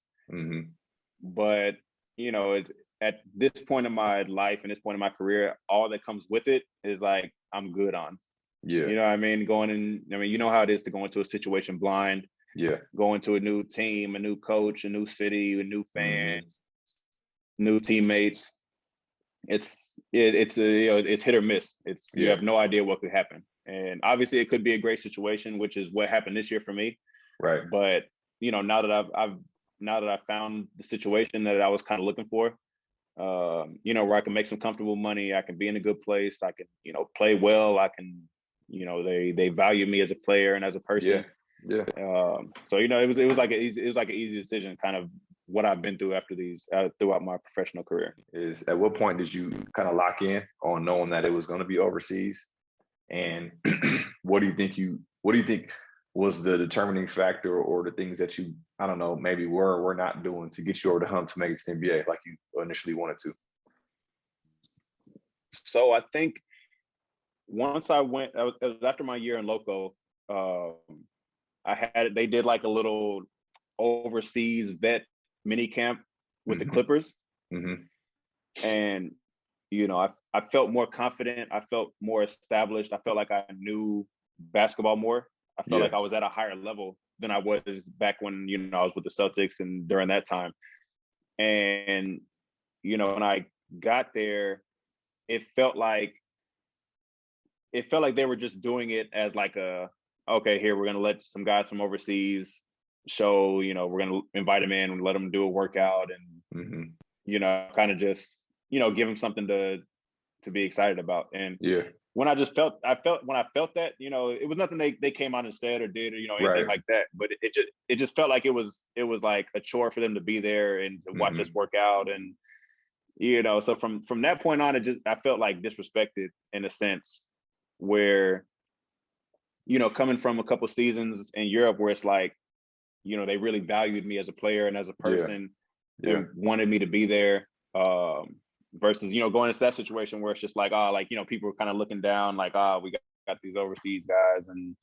But, it's at this point in my life and this point in my career, all that comes with it is like, I'm good on. You know what I mean? You know how it is to go into a situation blind. Go into a new team, a new coach, a new city, a new fans, new teammates. It's hit or miss. You have no idea what could happen. And obviously it could be a great situation, which is what happened this year for me. Right. But, now that I've found the situation that I was kind of looking for, where I can make some comfortable money, I can be in a good place, I can, play well, I can, they value me as a player and as a person. So, it was like an easy decision, kind of what I've been through after throughout my professional career. Is at what point did you kind of lock in on knowing that it was going to be overseas? And what do you think was the determining factor, or the things that you, I don't know, maybe were or were not doing to get you over the hump to make it to the NBA like you initially wanted to? So I think once it was after my year in Loco, they did like a little overseas vet mini camp with the Clippers. And, I felt more confident. I felt more established. I felt like I knew basketball more. I felt like I was at a higher level than I was back when, I was with the Celtics and during that time. And, when I got there, it felt like they were just doing it as like okay, here, we're going to let some guys from overseas show, we're going to invite them in and let them do a workout and, kind of just give him something to be excited about. And Yeah. when I felt that, it was nothing they came out and said or did or anything Right. like that. But it just felt like it was like a chore for them to be there and to watch us work out. And so from that point on, I felt like disrespected in a sense where, coming from a couple seasons in Europe where it's like, they really valued me as a player and as a person and wanted me to be there. Versus, going into that situation where it's just like, people were kind of looking down, like, we got these overseas guys and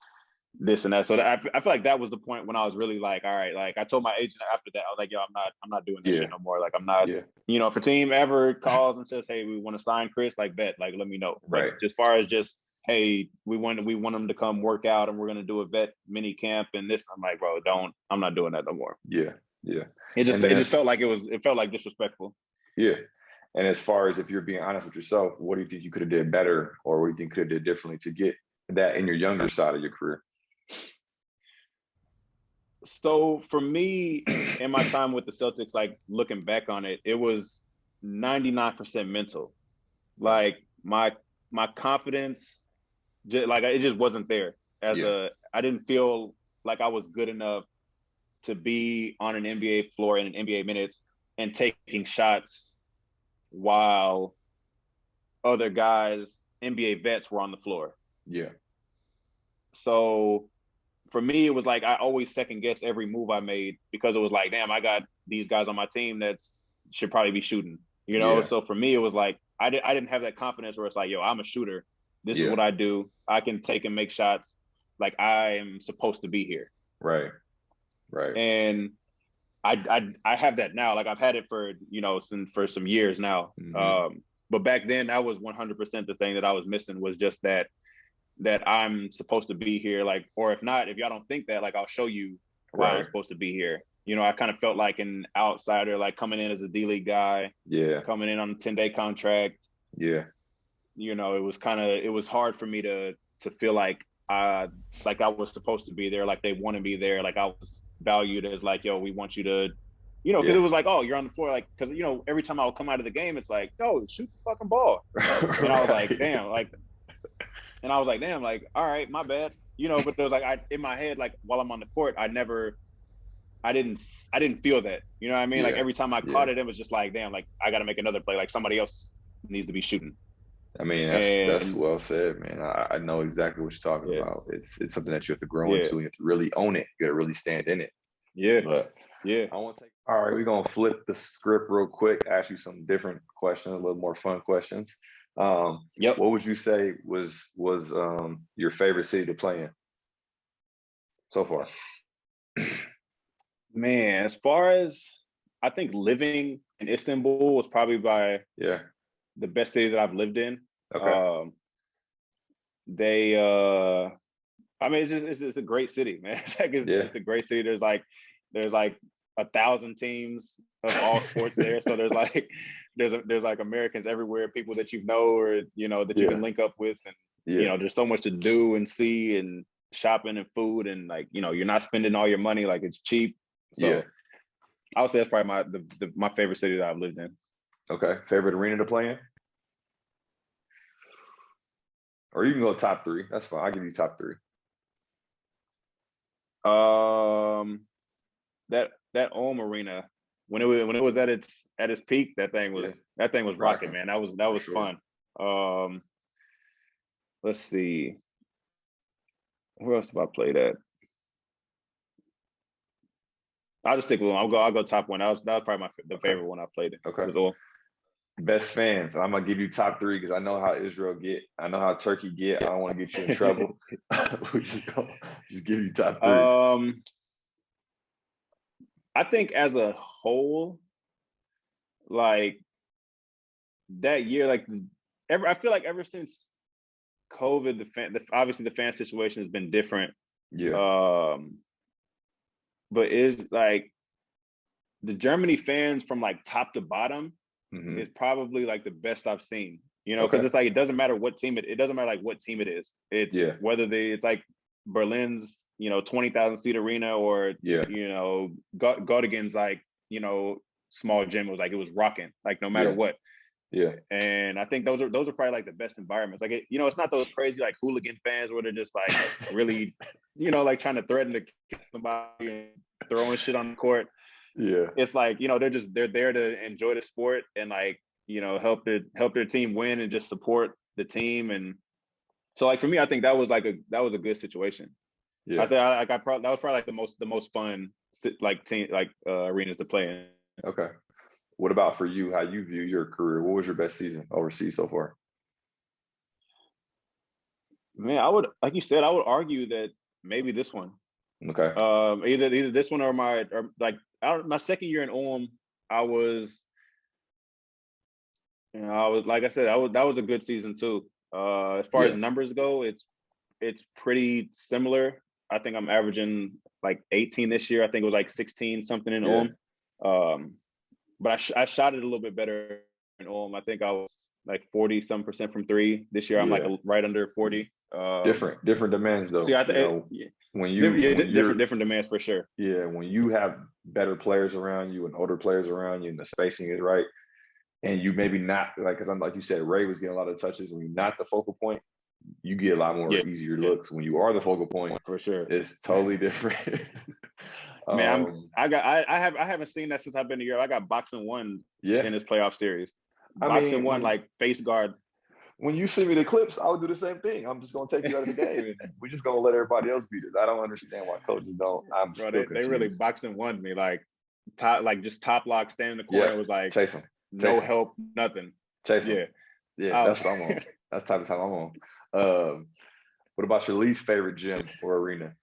this and that. So I feel like that was the point when I was really like, all right, like I told my agent after that, I was like, yo, I'm not doing this shit no more. Like I'm not, if a team ever calls and says, hey, we want to sign Chris, like bet, like let me know. Right. But as far as just, hey, we want them to come work out and we're gonna do a vet mini camp and this, I'm like, bro, I'm not doing that no more. Yeah. It just felt like it felt like disrespectful. Yeah. And as far as if you're being honest with yourself, what do you think you could have did better, or what do you think you could have did differently to get that in your younger side of your career? So for me, in my time with the Celtics, like looking back on it, it was 99% mental. Like my confidence, it just wasn't there. I didn't feel like I was good enough to be on an NBA floor in an NBA minutes and taking shots while other guys, NBA vets, were on the floor. Yeah. So for me, it was like I always second guess every move I made because it was like, damn, I got these guys on my team that should probably be shooting, So for me, it was like I didn't have that confidence where it's like, yo, I'm a shooter. This is what I do. I can take and make shots. Like I am supposed to be here. Right. And I have that now. Like I've had it for for some years now. But back then, that was 100% the thing that I was missing, was just that I'm supposed to be here. Like, or if not, if y'all don't think that, like I'll show you why I'm supposed to be here. I kind of felt like an outsider, like coming in as a D-League guy. Yeah. Coming in on a 10-day contract. Yeah. It was hard for me to feel like I was supposed to be there, like they want to be there, like I was valued as like, yo, we want you to, because it was like, oh, you're on the floor, like, because every time I would come out of the game, it's like, yo, shoot the fucking ball, and I was like, damn, like, all right, my bad, but there was like, in my head, like while I'm on the court, I didn't feel that, you know what I mean? Like every time I caught it, it was just like, damn, like I got to make another play, like somebody else needs to be shooting. I mean, that's well said, man. I know exactly what you're talking about. It's something that you have to grow into. You have to really own it. You got to really stand in it. Yeah. But I want to all right, we're going to flip the script real quick, ask you some different questions, a little more fun questions. What would you say was your favorite city to play in so far? Man, as far as I think living in Istanbul was probably the best city that I've lived in. Okay. I mean, it's a great city, man. It's a great city. There's like 1,000 teams of all sports there. So there's like Americans everywhere, people that or that you can link up with, and there's so much to do and see, and shopping and food, and like you're not spending all your money, like it's cheap. So I would say that's probably my favorite city that I've lived in. Okay. Favorite arena to play in? Or you can go top 3. That's fine. I'll give you top 3. That Ulm arena, when it was at its peak, that thing was rocking, man. That was fun. Let's see. Where else have I played at? I'll just stick with one. I'll go top 1. That was probably the favorite one I played in. Okay. Best fans. I'm gonna give you top 3 because I know how Israel get. I know how Turkey get. I don't want to get you in trouble. We just give you top 3. I think as a whole, like that year, like I feel like ever since COVID, obviously the fan situation has been different. Yeah. But is like the Germany fans from like top to bottom is probably like the best I've seen, because it's like, it doesn't matter what team it doesn't matter like what team it is. It's whether it's like Berlin's, 20,000 seat arena, or, Göttingen's like, small gym. It was rocking, like no matter what. Yeah. And I think those are probably like the best environments. Like, it's not those crazy like hooligan fans where they're just like really, like trying to threaten to kill somebody and throwing shit on the court. Yeah. It's like, they're there to enjoy the sport and like, help their team win and just support the team. And so like for me, I think that was a good situation. Yeah. I think that was probably like the most fun like team arenas to play in. Okay. What about for you? How you view your career? What was your best season overseas so far? Man, like you said, I would argue that maybe this one. Okay. Either this one or my second year in Ulm, I was like I said, that was a good season too. As far as numbers go, it's pretty similar. I think I'm averaging like 18 this year. I think it was like 16 something in Ulm. But I shot it a little bit better in Ulm. I think I was like 40% from three. This year I'm like right under 40. Different demands though. See, I think different demands for sure. Yeah, when you have better players around you and older players around you, and the spacing is right, and you maybe not because I'm like you said, Ray was getting a lot of touches. When you're not the focal point, you get a lot more easier looks. When you are the focal point, for sure, it's totally different. Man, I haven't seen that since I've been here. I got boxing one in this playoff series. Boxing one like face guard. When you send me the clips, I would do the same thing. I'm just gonna take you out of the game, and we're just gonna let everybody else beat us. I don't understand why coaches don't. They really boxing one me like just top lock, stand in the corner. It was like chase him. No help, nothing. Chase him. Yeah, that's what I'm on. That's the type of time I'm on. What about your least favorite gym or arena?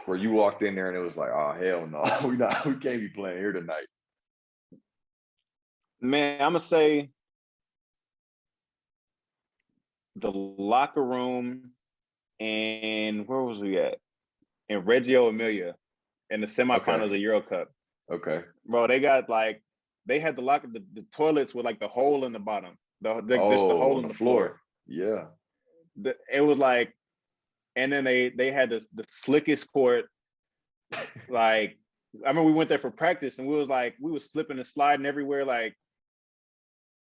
Where you walked in there and it was like, oh hell no, we can't be playing here tonight. Man, I'm gonna say the locker room, and where was we at? In Reggio Emilia, in the semifinals of Euro Cup. Okay. Bro, they had the toilets with like the hole in the bottom, just the hole in the floor. Yeah. It was like, and then they had the slickest court. Like, I remember we went there for practice and we was slipping and sliding everywhere, like,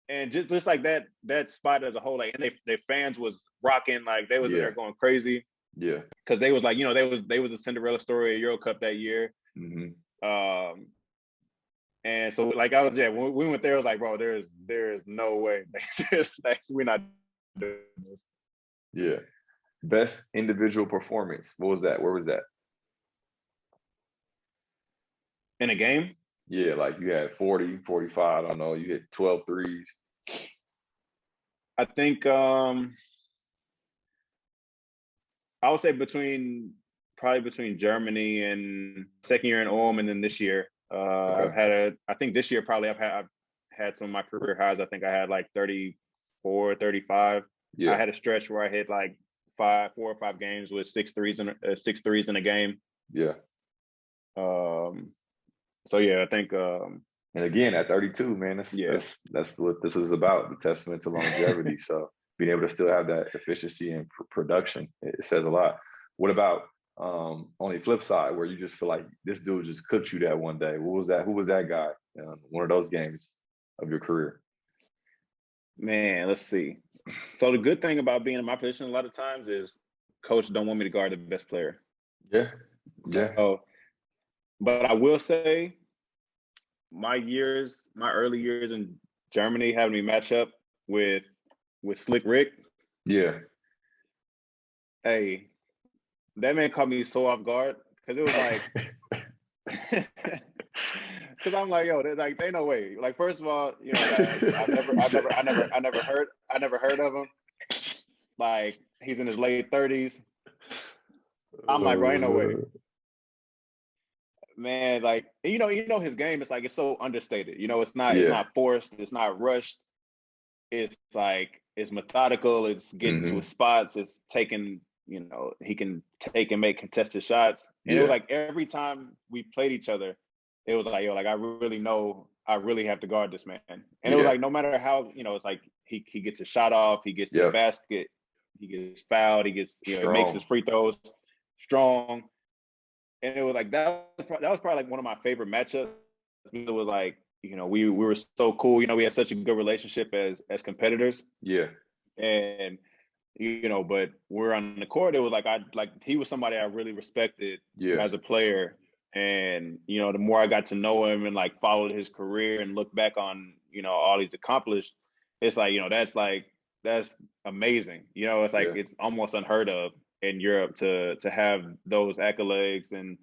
and just like that spot as a whole, like, and their fans was rocking, like they was in there going crazy. Yeah. Because they was like, they was a Cinderella story of Euro Cup that year. Mm-hmm. And so like I was when we went there, I was like, bro, there is no way. We're not doing this. Yeah. Best individual performance. What was that? Where was that? In a game? Yeah, like you had 40, 45, I don't know, you hit 12 threes. I think I would say probably between Germany and second year in Ulm and then this year. I think this year probably I've had some of my career highs. I think I had like 34, 35. Yeah. I had a stretch where I hit like 4 or 5 games with 6 threes in a game. Yeah. So yeah, I think and again at 32, man, that's what this is about, the testament to longevity. So being able to still have that efficiency and production, it says a lot. What about on the flip side where you just feel like this dude just cooked you that one day? What was that? Who was that guy? One of those games of your career? Man, let's see. So the good thing about being in my position a lot of times is coach don't want me to guard the best player. Yeah. So, but I will say my early years in Germany having me match up with Slick Rick. Yeah. Hey, that man caught me so off guard because it was like because I'm like, yo, they no way. Like, first of all, I never heard of him. Like, he's in his late 30s. I'm like, bro, ain't no way. Man, like, you know his game is like, it's so understated. It's not forced, it's not rushed. It's like, it's methodical, it's getting to his spots, it's taking, he can take and make contested shots. And it was like every time we played each other, it was like, yo, like I really know I really have to guard this man. And it was like no matter how, it's like he gets a shot off, he gets to the basket, he gets fouled, he gets he makes his free throws strong. And it was like that was probably like one of my favorite matchups. It was like we were so cool. We had such a good relationship as competitors. Yeah. And but we're on the court. It was he was somebody I really respected as a player. And the more I got to know him and like followed his career and look back on all he's accomplished, it's like that's amazing. It's like it's almost unheard of in Europe to have those accolades and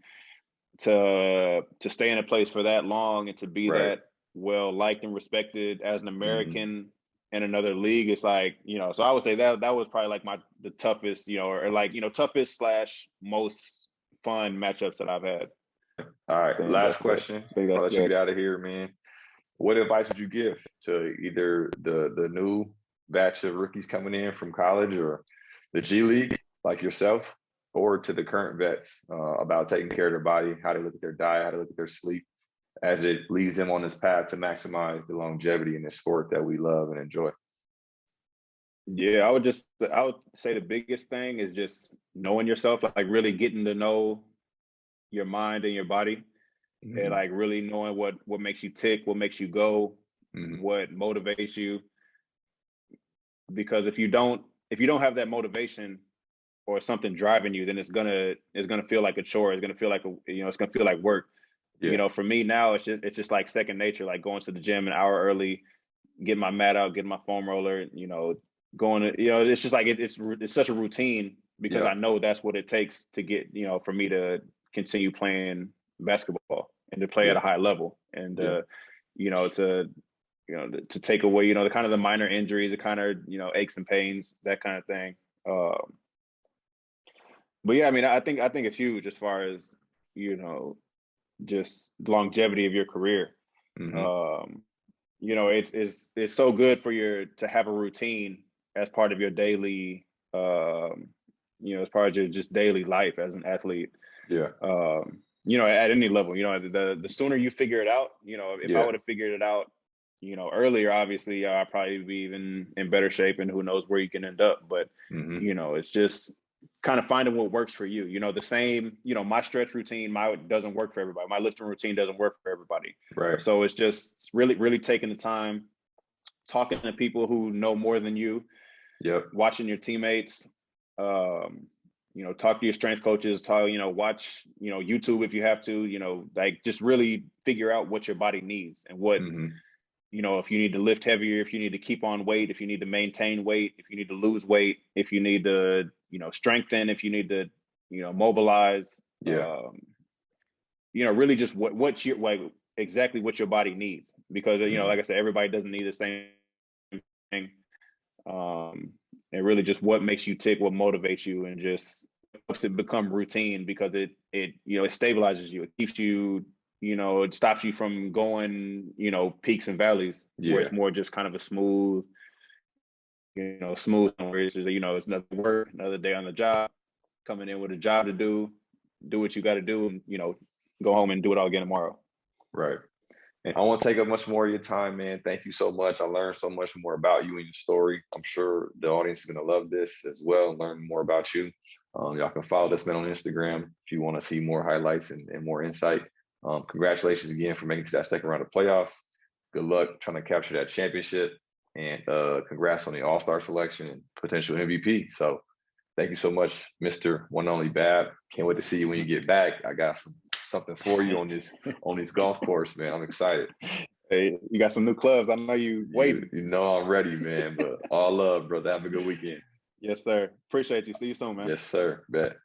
to stay in a place for that long and to be that well liked and respected as an American in another league. It's like, so I would say that was probably like the toughest, toughest / most fun matchups that I've had. All right, last question. I'll let you get out of here, man. What advice would you give to either the new batch of rookies coming in from college or the G League like yourself, or to the current vets about taking care of their body, how to look at their diet, how to look at their sleep, as it leads them on this path to maximize the longevity in this sport that we love and enjoy? Yeah, I would say the biggest thing is just knowing yourself, like really getting to know your mind and your body, and like really knowing what makes you tick, what makes you go, what motivates you. Because if you don't have that motivation or something driving you, then it's gonna feel like a chore. It's gonna feel like it's gonna feel like work. For me now, it's just like second nature, like going to the gym an hour early, getting my mat out, getting my foam roller, going to, it's just like it's such a routine because I know that's what it takes to get, for me to continue playing basketball and to play at a high level and to take away, the kind of the minor injuries, the kind of, aches and pains, that kind of thing. But yeah, I mean, I think it's huge as far as, just longevity of your career. It's so good to have a routine as part of your daily, as part of your just daily life as an athlete. At any level, the sooner you figure it out, if I would have figured it out, earlier, obviously I'd probably be even in better shape and who knows where you can end up. But, it's just kind of finding what works for you. The same, my stretch routine, doesn't work for everybody. My lifting routine doesn't work for everybody. Right. So it's really, really taking the time, talking to people who know more than you, watching your teammates, talk to your strength coaches, watch, YouTube if you have to, like just really figure out what your body needs and what, if you need to lift heavier, if you need to keep on weight, if you need to maintain weight, if you need to lose weight, if you need to, strengthen, if you need to, mobilize, really just what your, like exactly what your body needs, because, like I said, everybody doesn't need the same thing. And really just what makes you tick, what motivates you, and just helps it become routine because it stabilizes you. It keeps you, it stops you from going, peaks and valleys, where it's more just kind of a smooth, where it's just, it's another work, another day on the job, coming in with a job to do what you got to do, and, go home and do it all again tomorrow. Right. And I won't take up much more of your time, man. Thank you so much. I learned so much more about you and your story. I'm sure the audience is going to love this as well, learn more about you. Y'all can follow this man on Instagram if you want to see more highlights and more insight. Congratulations again for making it to that second round of playoffs. Good luck trying to capture that championship, and congrats on the All-Star selection and potential MVP. So thank you so much, Mr. One Only Babb. Can't wait to see you when you get back. I got something for you on this golf course, man. I'm excited. Hey, you got some new clubs. I know you waiting. You know I'm ready, man. But all love, brother. Have a good weekend. Yes, sir. Appreciate you. See you soon, man. Yes, sir. Bet.